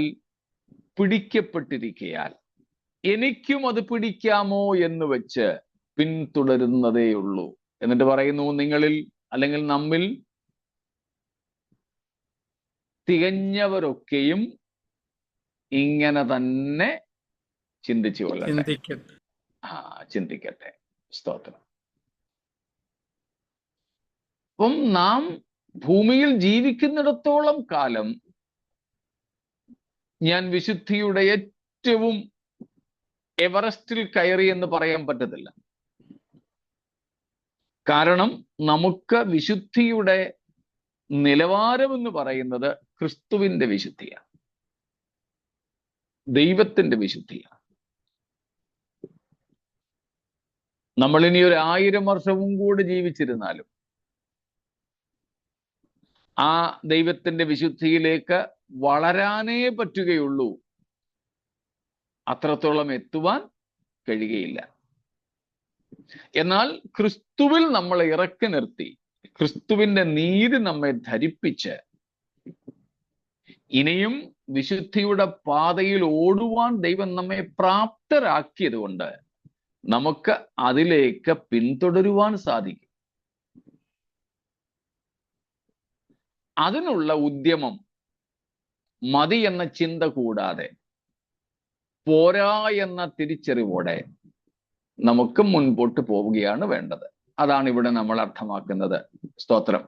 പിടിക്കപ്പെട്ടിരിക്കയാൽ എനിക്കും അത് പിടിക്കാമോ എന്ന് വെച്ച് പിന്തുടരുന്നതേയുള്ളൂ. എന്നിട്ട് പറയുന്നു, നിങ്ങളിൽ അല്ലെങ്കിൽ നമ്മിൽ തികഞ്ഞവരൊക്കെയും ഇങ്ങനെ തന്നെ ചിന്തിച്ചു കൊള്ളട്ടെ. ചിന്തിക്കട്ടെ. സ്തോത്രം. അപ്പം നാം ഭൂമിയിൽ ജീവിക്കുന്നിടത്തോളം കാലം ഞാൻ വിശുദ്ധിയുടെ ഏറ്റവും എവറസ്റ്റിൽ കയറി എന്ന് പറയാൻ പറ്റത്തില്ല. കാരണം നമുക്ക് വിശുദ്ധിയുടെ നിലവാരം എന്ന് പറയുന്നത് ക്രിസ്തുവിന്റെ വിശുദ്ധിയാണ്, ദൈവത്തിന്റെ വിശുദ്ധിയാണ്. നമ്മളിനി ഒരു 1000 വർഷവും കൂടി ജീവിച്ചിരുന്നാലും ആ ദൈവത്തിന്റെ വിശുദ്ധിയിലേക്ക് വളരാനേ പറ്റുകയുള്ളൂ. അത്രത്തോളം എത്തുവാൻ കഴിയുകയില്ല. എന്നാൽ ക്രിസ്തുവിൽ നമ്മളെ ഇറക്കി നിർത്തി, ക്രിസ്തുവിന്റെ നീതി നമ്മെ ധരിപ്പിച്ച് ഇനിയും വിശുദ്ധിയുടെ പാതയിൽ ഓടുവാൻ ദൈവം നമ്മെ പ്രാപ്തരാക്കിയത് കൊണ്ട് നമുക്ക് അതിലേക്ക് പിന്തുടരുവാൻ സാധിക്കും. അതിനുള്ള ഉദ്യമം മതി എന്ന ചിന്ത കൂടാതെ, പോരാ എന്ന തിരിച്ചറിവോടെ നമുക്ക് മുൻപോട്ട് പോവുകയാണ് വേണ്ടത്. അതാണ് ഇവിടെ നമ്മൾ അർത്ഥമാക്കുന്നത്. സ്തോത്രം.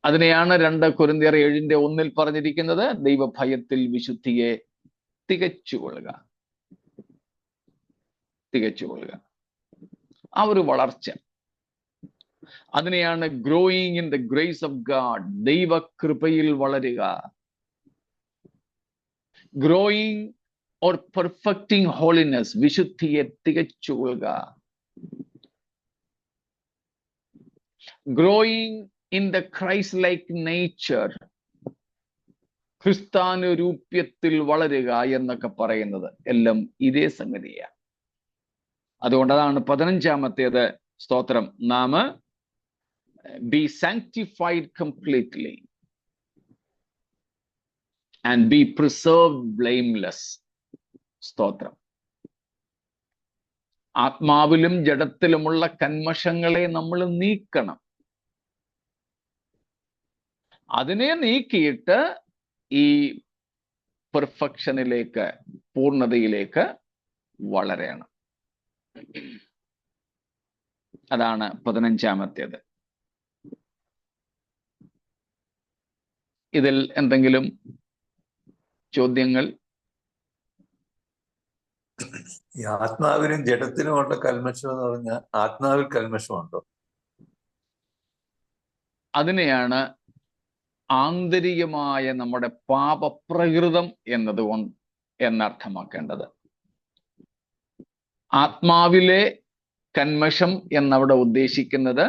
അതിനെയാണ് 2 കൊരിന്ത്യർ 7:1 പറഞ്ഞിരിക്കുന്നത്, ദൈവഭയത്തിൽ വിശുദ്ധിയെ തികച്ചുകൊള്ളുക. തികച്ചുകൊള്ളുക. ആ ഒരു വളർച്ച, അതിനെയാണ് growing in the grace of God, ദൈവകൃപയിൽ വളരുക. ഗ്രോയിങ് ഓർ പെർഫെക്റ്റിംഗ് ഹോളിനെസ്, വിശുദ്ധിയെ തികച്ചുകൊള്ളുക. Growing in the Christ like nature, ക്രിസ്താനുരൂപ്യത്തിൽ വളരുക എന്നൊക്കെ പറയുന്നത് എല്ലാം ഇതേ സംഗതിയാണ്. അതുകൊണ്ടതാണ് 15-ാമത്തേത്, സ്തോത്രം, നാം be sanctified completely and be preserved blameless. സ്തോത്രം. ആത്മാവിലും ജഡത്തിലുമുള്ള കന്മഷങ്ങളെ നമ്മൾ നീക്കണം. അതിനെ നീക്കിയിട്ട് ഈ പെർഫെക്ഷനിലേക്ക്, പൂർണ്ണതയിലേക്ക് വളരണം. അതാണ് 15-ാമത്തേത്. ഇതിൽ എന്തെങ്കിലും ചോദ്യങ്ങൾ? ഈ ആത്മാവിനും ജഡത്തിനുമുള്ള കൽമഷം എന്ന് പറഞ്ഞാൽ ആത്മാവിൽ കൽമഷമുണ്ടോ? അതിനെയാണ് ആന്തരികമായ നമ്മുടെ പാപപ്രകൃതം എന്നർത്ഥമാക്കേണ്ടത്. ആത്മാവിലെ കന്മഷം എന്നവിടെ ഉദ്ദേശിക്കുന്നത്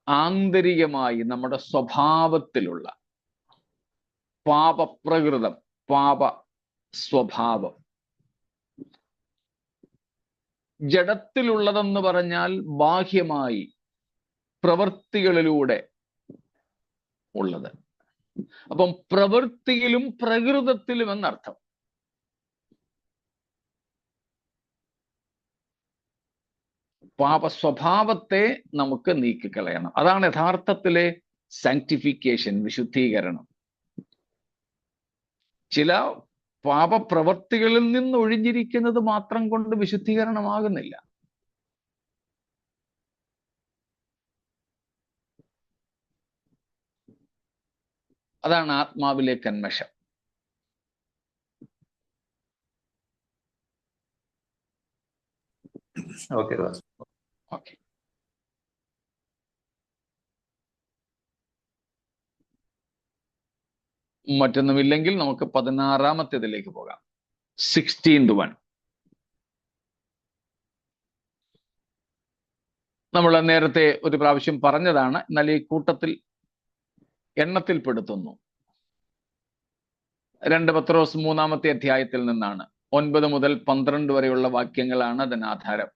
ആന്തരികമായി നമ്മുടെ സ്വഭാവത്തിലുള്ള പാപപ്രകൃതം, പാപ സ്വഭാവം. ജഡത്തിലുള്ളതെന്ന് പറഞ്ഞാൽ ബാഹ്യമായി പ്രവൃത്തികളിലൂടെ ഉള്ളത്. അപ്പം പ്രവൃത്തിയിലും പ്രകൃതത്തിലും എന്നർത്ഥം. പാപസ്വഭാവത്തെ നമുക്ക് നീക്കിക്കളയണം. അതാണ് യഥാർത്ഥത്തിലെ സാങ്ക്ടിഫിക്കേഷൻ, വിശുദ്ധീകരണം. ചില പാപപ്രവർത്തികളിൽ നിന്ന് ഒഴിഞ്ഞിരിക്കുന്നത് മാത്രം കൊണ്ട് വിശുദ്ധീകരണമാകുന്നില്ല. അതാണ് ആത്മാവിലെ കന്മഷം. ഓക്കെ. മറ്റൊന്നുമില്ലെങ്കിൽ നമുക്ക് 16-ാമത്തേതിലേക്ക് പോകാം. 16th one. നമ്മൾ നേരത്തെ ഒരു പ്രാവശ്യം പറഞ്ഞതാണ്, എന്നാൽ ഈ കൂട്ടത്തിൽ എണ്ണത്തിൽപ്പെടുത്തുന്നു. 2 പത്രോസ് 3-ാമത്തെ അധ്യായത്തിൽ നിന്നാണ്. 9 മുതൽ 12 വരെയുള്ള വാക്യങ്ങളാണ് അതിനാധാരം.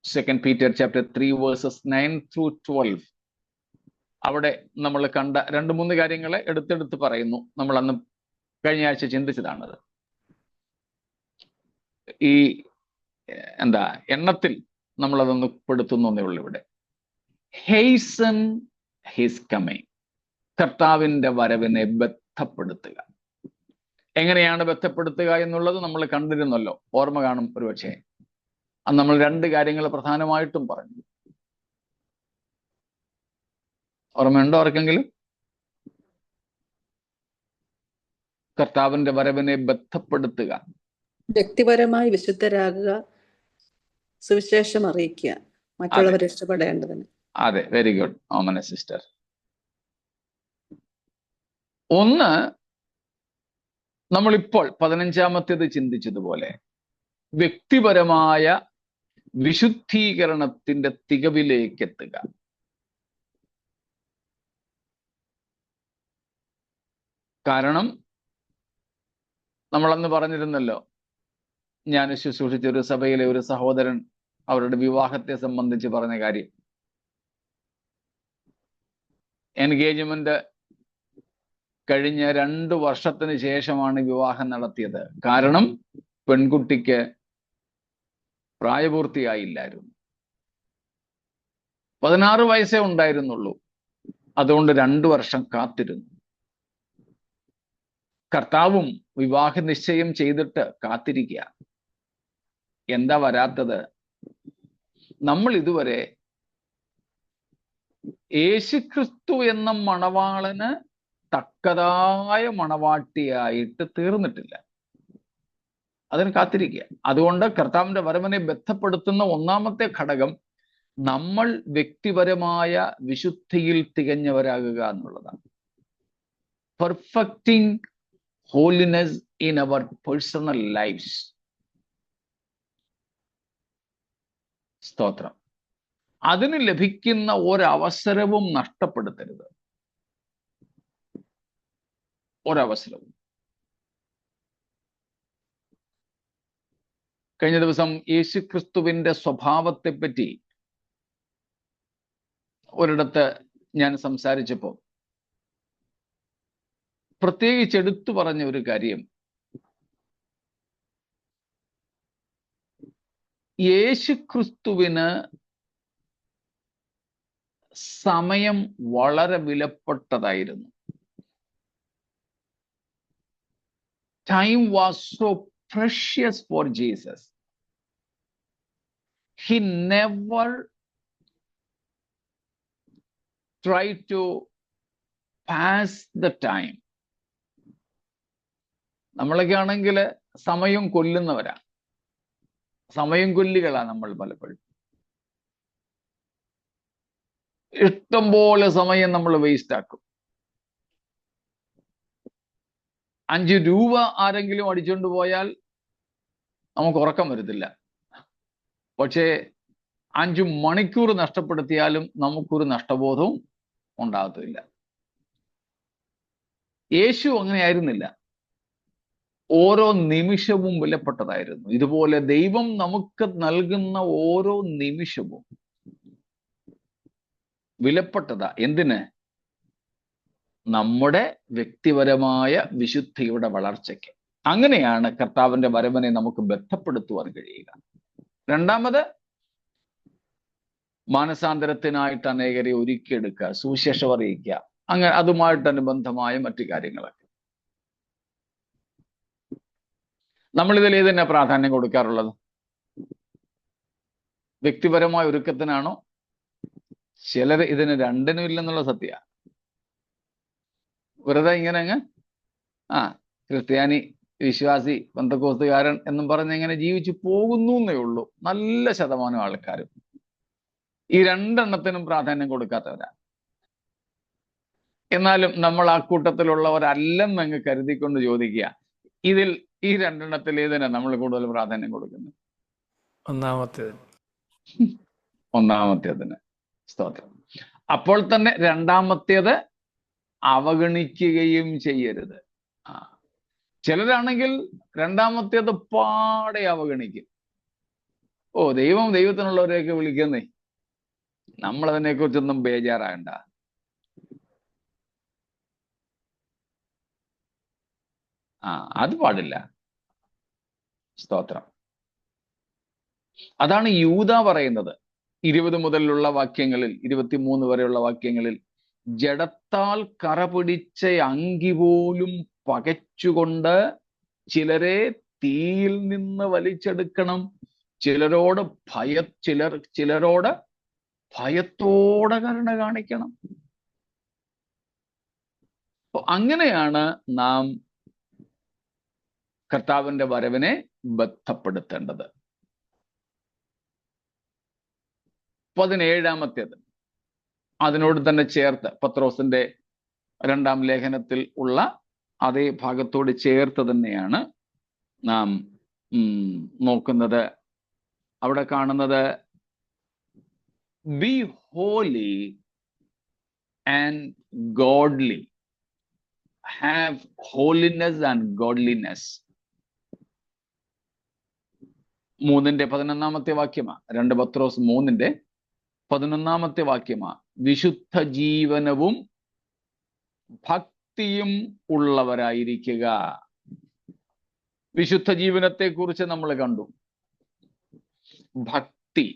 2 Peter chapter 3 verses 9 through 12. അവിടെ നമ്മൾ കണ്ട 2-3 കാര്യങ്ങളെ എടുത്തെടുത്ത് പറയുന്നു. നമ്മൾ അന്ന് കഴിഞ്ഞ ആഴ്ച ചിന്തിച്ചതാണത്. ഈ എണ്ണത്തിൽ നമ്മളതൊന്ന് പെടുത്തുന്നേ ഉള്ളൂ. ഇവിടെ ഹേസൻ ഹിസ് കമ്മിങ്, കർത്താവിന്റെ വരവിനെ ബന്ധപ്പെടുത്തുക. എങ്ങനെയാണ് ബന്ധപ്പെടുത്തുക എന്നുള്ളത് നമ്മൾ കണ്ടിരുന്നല്ലോ, ഓർമ്മ കാണും ഒരുപക്ഷെ. അന്ന് നമ്മൾ 2 കാര്യങ്ങൾ പ്രധാനമായിട്ടും പറഞ്ഞു. ഓർമ്മയുണ്ടോ ആർക്കെങ്കിലും? കർത്താവിന്റെ വരവിനെ ബന്ധപ്പെടുത്തുക, വ്യക്തിപരമായി വിശുദ്ധരാകുക, സുവിശേഷം അറിയിക്കുക, മറ്റുള്ളവർ രക്ഷപ്പെടേണ്ടതിന്. അതെ, വെരി ഗുഡ് ഓമന സിസ്റ്റർ. ഒന്ന്, നമ്മളിപ്പോൾ 15-ാമത്തേത് ചിന്തിച്ചതുപോലെ വ്യക്തിപരമായ വിശുദ്ധീകരണത്തിന്റെ തികവിലേക്ക് എത്തുക. കാരണം നമ്മളന്ന് പറഞ്ഞിരുന്നല്ലോ, ഞാൻ ശുശ്രൂഷിച്ച ഒരു സഭയിലെ ഒരു സഹോദരൻ അവരുടെ വിവാഹത്തെ സംബന്ധിച്ച് പറഞ്ഞ കാര്യം. എൻഗേജ്മെന്റ് കഴിഞ്ഞ 2 വർഷത്തിന് ശേഷമാണ് വിവാഹം നടത്തിയത്. കാരണം പെൺകുട്ടിക്ക് പ്രായപൂർത്തിയായില്ലായിരുന്നു, 16 വയസ്സേ ഉണ്ടായിരുന്നുള്ളൂ. അതുകൊണ്ട് 2 വർഷം കാത്തിരുന്നു. കർത്താവും വിവാഹ നിശ്ചയം ചെയ്തിട്ട് കാത്തിരിക്കുക. എന്താ വരാത്തത്? നമ്മൾ ഇതുവരെ യേശുക്രിസ്തു എന്ന മണവാളന് തക്കതായ മണവാട്ടിയായിട്ട് തീർന്നിട്ടില്ല. അതിന് കാത്തിരിക്കുക. അതുകൊണ്ട് കർത്താവിന്റെ വരവിനെ ബന്ധപ്പെടുത്തുന്ന 1-ാമത്തെ ഘടകം നമ്മൾ വ്യക്തിപരമായ വിശുദ്ധിയിൽ തികഞ്ഞവരാകുക എന്നുള്ളതാണ്. Perfecting holiness in our personal lives. സ്തോത്രം. അതിന് ലഭിക്കുന്ന ഒരവസരവും നഷ്ടപ്പെടുത്തരുത്. ഒരവസരവും. കഴിഞ്ഞ ദിവസം യേശുക്രിസ്തുവിന്റെ സ്വഭാവത്തെ പറ്റി ഒരിടത്ത് ഞാൻ സംസാരിച്ചപ്പോൾ പ്രത്യേകിച്ച് എടുത്തു പറഞ്ഞ ഒരു കാര്യം, യേശുക്രിസ്തുവിന് സമയം വളരെ വിലപ്പെട്ടതായിരുന്നു. Time was so precious for Jesus. he never tried to pass the time. നമ്മളൊക്കെ ആണെങ്കിൽ സമയം കൊല്ലുന്നവരാ, സമയം കൊല്ലികളാ നമ്മൾ പലപ്പോഴും. ഇഷ്ടംപോലെ സമയം നമ്മൾ വേസ്റ്റ് ആക്കും. 5 രൂപ ആരെങ്കിലും അടിച്ചുകൊണ്ട് പോയാൽ നമുക്ക് ഉറക്കം വരത്തില്ല. പക്ഷേ 5 മണിക്കൂർ നഷ്ടപ്പെടുത്തിയാലും നമുക്കൊരു നഷ്ടബോധവും ഉണ്ടാകത്തില്ല. യേശു അങ്ങനെ ആയിരുന്നില്ല. ഓരോ നിമിഷവും വിലപ്പെട്ടതായിരുന്നു. ഇതുപോലെ ദൈവം നമുക്ക് നൽകുന്ന ഓരോ നിമിഷവും വിലപ്പെട്ടതാ. എന്തിന്? നമ്മുടെ വ്യക്തിപരമായ വിശുദ്ധിയുടെ വളർച്ചയ്ക്ക്. അങ്ങനെയാണ് കർത്താവിന്റെ വരവിനെ നമുക്ക് ബന്ധപ്പെടുത്തുവാൻ കഴിയുക. രണ്ടാമത്, മാനസാന്തരത്തിനായിട്ട് അനേകരെ ഒരുക്കിയെടുക്കുക, സുവിശേഷം അറിയിക്കുക, അങ്ങനെ അതുമായിട്ടനുബന്ധമായ മറ്റു കാര്യങ്ങളൊക്കെ. നമ്മളിതിൽ ഏതിനാ പ്രാധാന്യം കൊടുക്കാറുള്ളത്? വ്യക്തിപരമായ ഒരുക്കത്തിനാണോ? ചിലർ ഇതിന് രണ്ടിനും ഇല്ലെന്നുള്ള സത്യ. വെറുതെ ഇങ്ങനെ അങ്ങ് ക്രിസ്ത്യാനി, വിശ്വാസി, പെന്തക്കോസ്തുകാരൻ എന്നും പറഞ്ഞ് ഇങ്ങനെ ജീവിച്ചു പോകുന്നു എന്നേ ഉള്ളൂ നല്ല ശതമാനം ആൾക്കാരും. ഈ രണ്ടെണ്ണത്തിനും പ്രാധാന്യം കൊടുക്കാത്തവരാ. എന്നാലും നമ്മൾ ആ കൂട്ടത്തിലുള്ളവരല്ലെന്നങ്ങ് കരുതിക്കൊണ്ട് ചോദിക്കുക, ഇതിൽ ഈ രണ്ടെണ്ണത്തിൽ ഏതിനാ നമ്മൾ കൂടുതൽ പ്രാധാന്യം കൊടുക്കുന്നത്? ഒന്നാമത്തേതിന്. സ്തോത്രം. അപ്പോൾ തന്നെ രണ്ടാമത്തേത് അവഗണിക്കുകയും ചെയ്യരുത്. ചിലരാണെങ്കിൽ രണ്ടാമത്തേത് പാടെ അവഗണിക്കും. ദൈവം ദൈവത്തിനുള്ളവരെയൊക്കെ വിളിക്കുന്നേ, നമ്മളതിനെ കുറിച്ചൊന്നും ബേജാറാകണ്ട. അത് പാടില്ല. സ്തോത്രം. അതാണ് യൂദാ പറയുന്നത്. 20 മുതലുള്ള വാക്യങ്ങളിൽ, 23 വരെയുള്ള വാക്യങ്ങളിൽ, ജഡത്താൽ കറ പിടിച്ച അങ്കി പോലും പകച്ചുകൊണ്ട് ചിലരെ തീയിൽ നിന്ന് വലിച്ചെടുക്കണം, ചിലരോട് ഭയത്തോടെ കരുണ കാണിക്കണം. അങ്ങനെയാണ് നാം കർത്താവിന്റെ വരവിനെ ബന്ധപ്പെടുത്തേണ്ടത്. 17-ാമത്തേത് അതിനോട് തന്നെ ചേർത്ത്, പത്രോസിന്റെ 2-ാം ലേഖനത്തിൽ ഉള്ള അതേ ഭാഗത്തോട് ചേർത്ത് തന്നെയാണ് നാം നോക്കുന്നത്. അവിടെ കാണുന്നത്, be holy and godly, have holiness and godliness. 3-ാമത്തെ വാക്യമാ. 2 പത്രോസ് 3-ാമത്തെ വാക്യമാ. വിശുദ്ധ ജീവനവും ഭക്തിയും ഉള്ളവരായിരിക്കുക. വിശുദ്ധ ജീവനത്തെ കുറിച്ച് നമ്മൾ കണ്ടു. ഭക്തി,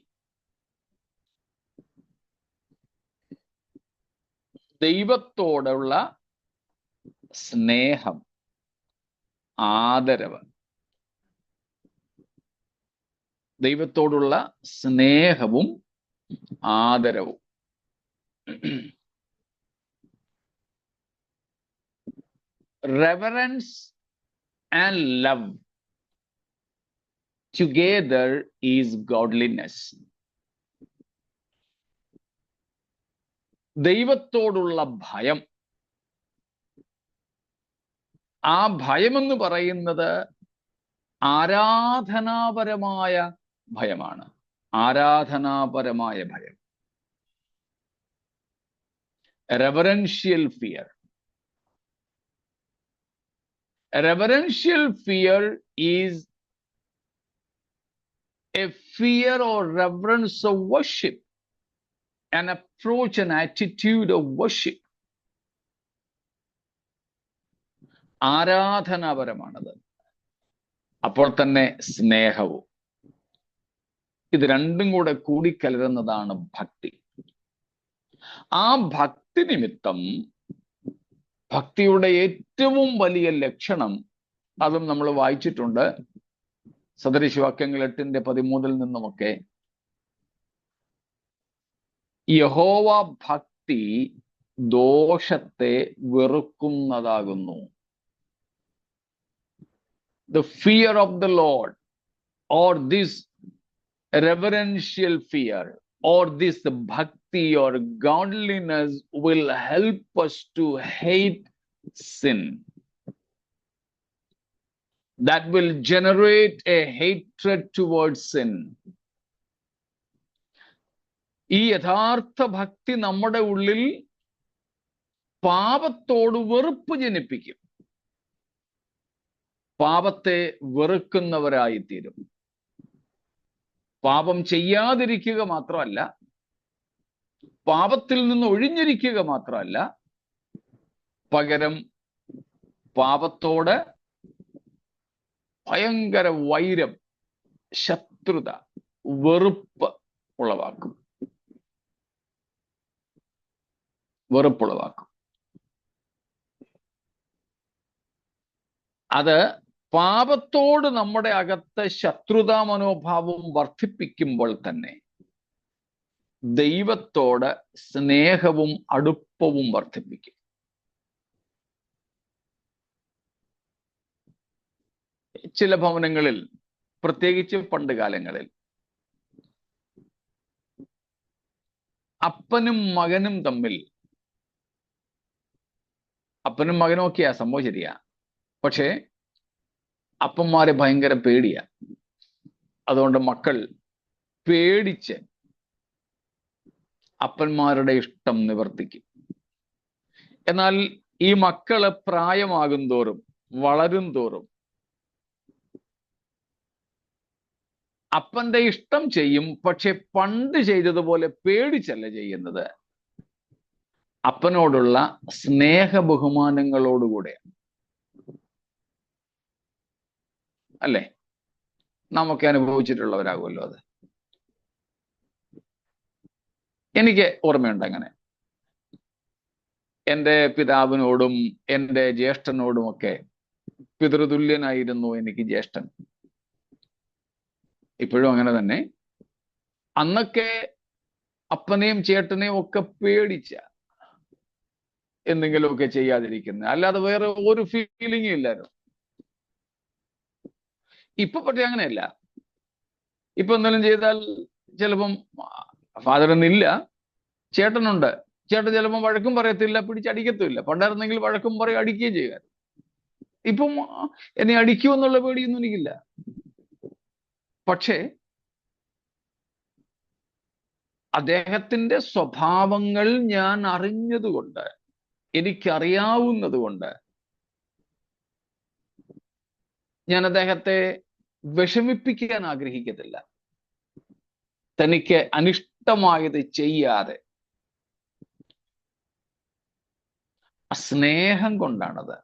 ദൈവത്തോടുള്ള സ്നേഹം, ആദരവ്. ദൈവത്തോടുള്ള സ്നേഹവും ആദരവും. Reverence and love together is godliness. ദൈവത്തോടുള്ള ഭയം, ആ ഭയമെന്ന് പറയുന്നത് ആരാധനാപരമായ ഭയമാണ്. ആരാധനാപരമായ ഭയം. Reverential fear. Reverential fear is a fear or reverence of worship, an approach, an attitude of worship. ആരാധനാപരമാണത്. അപ്പോൾ തന്നെ സ്നേഹവും. ഇത് രണ്ടും കൂടെ കൂടിക്കലരുന്നതാണ് ഭക്തി. ആ ഭക്തി നിമിത്തം, ഭക്തിയുടെ ഏറ്റവും വലിയ ലക്ഷണം, അതും നമ്മൾ വായിച്ചിട്ടുണ്ട് സദൃശവാക്യങ്ങൾ 8-13 നിന്നുമൊക്കെ, യഹോവ ഭക്തി ദോഷത്തെ വെറുക്കുന്നതാകുന്നു. The fear of the Lord, or this reverential fear, or this bhakti or godliness will help us to hate sin. That will generate a hatred towards sin. ഈ യഥാർത്ഥ ഭക്തി നമ്മുടെ ഉള്ളിൽ പാപത്തോട് വെറുപ്പ് ജനിപ്പിക്കും. പാപത്തെ വെറുക്കുന്നവരായിത്തീരും. പാപം ചെയ്യാതിരിക്കുക മാത്രമല്ല, പാപത്തിൽ നിന്ന് ഒഴിഞ്ഞിരിക്കുക മാത്രമല്ല, പകരം പാപത്തോട് ഭയങ്കര വൈരം, ശത്രുത, വെറുപ്പ് ഉളവാക്കും. വെറുപ്പുളവാക്കും. അത് പാപത്തോട് നമ്മുടെ അകത്ത് ശത്രുതാ മനോഭാവം വർദ്ധിപ്പിക്കുമ്പോൾ തന്നെ ദൈവത്തോട് സ്നേഹവും അടുപ്പവും വർദ്ധിപ്പിക്കും. ചില ഭവനങ്ങളിൽ, പ്രത്യേകിച്ച് പണ്ട് കാലങ്ങളിൽ, അപ്പനും മകനും തമ്മിൽ, അപ്പനും മകനും ഒക്കെയാ, സംഭവം ശരിയാ, പക്ഷേ അപ്പന്മാരെ ഭയങ്കര പേടിയാ. അതുകൊണ്ട് മക്കൾ പേടിച്ച് അപ്പന്മാരുടെ ഇഷ്ടം നിവർത്തിക്കും. എന്നാൽ ഈ മക്കള് പ്രായമാകും തോറും, വളരും തോറും അപ്പന്റെ ഇഷ്ടം ചെയ്യും. പക്ഷെ പണ്ട് ചെയ്തതുപോലെ പേടിച്ചല്ല ചെയ്യുന്നത്, അപ്പനോടുള്ള സ്നേഹ ബഹുമാനങ്ങളോടുകൂടെ. അല്ലേ? നമുക്ക് അനുഭവിച്ചിട്ടുള്ളവരാകുമല്ലോ അത്. എനിക്ക് ഓർമ്മയുണ്ട് അങ്ങനെ. എൻ്റെ പിതാവിനോടും എൻ്റെ ജ്യേഷ്ഠനോടുമൊക്കെ പിതൃതുല്യനായിരുന്നു എനിക്ക് ജ്യേഷ്ഠൻ. ഇപ്പോഴും അങ്ങനെ തന്നെ. അന്നൊക്കെ അപ്പനെയും ചേട്ടനെയും ഒക്കെ പേടിച്ച എന്തെങ്കിലുമൊക്കെ ചെയ്യാതിരിക്കുന്നത്, അല്ലാതെ വേറെ ഒരു ഫീലിംഗും ഇല്ലായിരുന്നു. ഇപ്പൊ പക്ഷെ അങ്ങനെയല്ല. ഇപ്പൊ എന്തെങ്കിലും ചെയ്താൽ ചിലപ്പം ഫാദറിനില്ല, ചേട്ടനുണ്ട്. ചേട്ടൻ ചിലപ്പം വഴക്കും പറയത്തില്ല, പിടിച്ചടിക്കത്തുമില്ല. പണ്ടായിരുന്നെങ്കിൽ വഴക്കും പറയും, അടിക്കുകയും ചെയ്യുക. ഇപ്പം എന്നെ അടിക്കുമെന്നുള്ള പേടിയൊന്നും എനിക്കില്ല. പക്ഷേ അദ്ദേഹത്തിന്റെ സ്വഭാവങ്ങൾ ഞാൻ അറിഞ്ഞതുകൊണ്ട്, എനിക്കറിയാവുന്നത് കൊണ്ട് ഞാൻ അദ്ദേഹത്തെ വിഷമിപ്പിക്കാൻ ആഗ്രഹിക്കത്തില്ല. തനിക്ക് അനിഷ്ടമായത് ചെയ്യാതെ. സ്നേഹം കൊണ്ടാണത്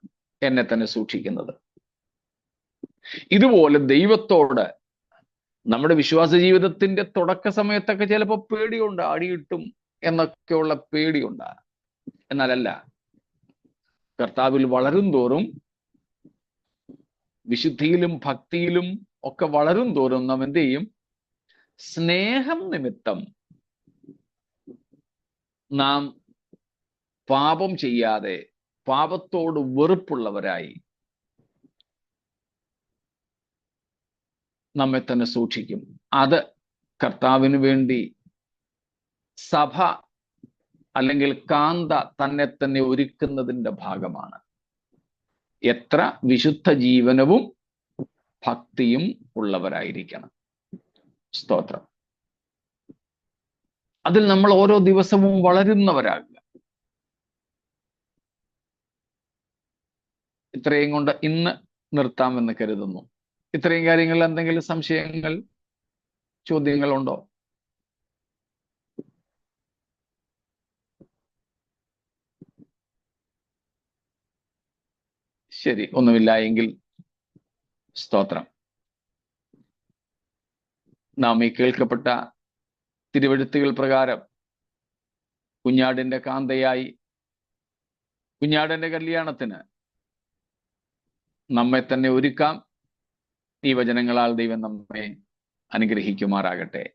എന്നെ തന്നെ സൂക്ഷിക്കുന്നത്. ഇതുപോലെ ദൈവത്തോട് നമ്മുടെ വിശ്വാസ ജീവിതത്തിന്റെ തുടക്ക സമയത്തൊക്കെ ചിലപ്പോൾ പേടിയുണ്ട്, അടിയിട്ടും എന്നൊക്കെയുള്ള പേടിയുണ്ട്. എന്നാലല്ല, കർത്താവിൽ വളരും തോറും, വിശുദ്ധിയിലും ഭക്തിയിലും ഒക്കെ വളരും തോറും നാം എന്ത് ചെയ്യും? സ്നേഹം നിമിത്തം നാം പാപം ചെയ്യാതെ പാപത്തോട് വെറുപ്പുള്ളവരായി നമ്മെ തന്നെ സൂക്ഷിക്കും. അത് കർത്താവിന് വേണ്ടി സഭ അല്ലെങ്കിൽ കാന്ത തന്നെ തന്നെ ഒരുക്കുന്നതിൻ്റെ ഭാഗമാണ്. എത്ര വിശുദ്ധ ജീവനവും ഭക്തിയും ഉള്ളവരായിരിക്കണം. സ്തോത്രം. അതിൽ നമ്മൾ ഓരോ ദിവസവും വളരുന്നവരാകുക. ഇത്രയും കൊണ്ട് ഇന്ന് നിർത്താമെന്ന് കരുതുന്നു. ഇത്രയും കാര്യങ്ങളിൽ എന്തെങ്കിലും സംശയങ്ങൾ, ചോദ്യങ്ങളുണ്ടോ? ശരി, ഒന്നുമില്ല എങ്കിൽ സ്തോത്രം. നാം ഈ കേൾക്കപ്പെട്ട തിരുവെഴുത്തുകൾ പ്രകാരം കുഞ്ഞാടിന്റെ കാന്തയായി, കുഞ്ഞാടിന്റെ കല്യാണത്തിന് നമ്മെ തന്നെ ഒരുക്കാം. ഈ വചനങ്ങളാൽ ദൈവം നമ്മെ അനുഗ്രഹിക്കുമാറാകട്ടെ.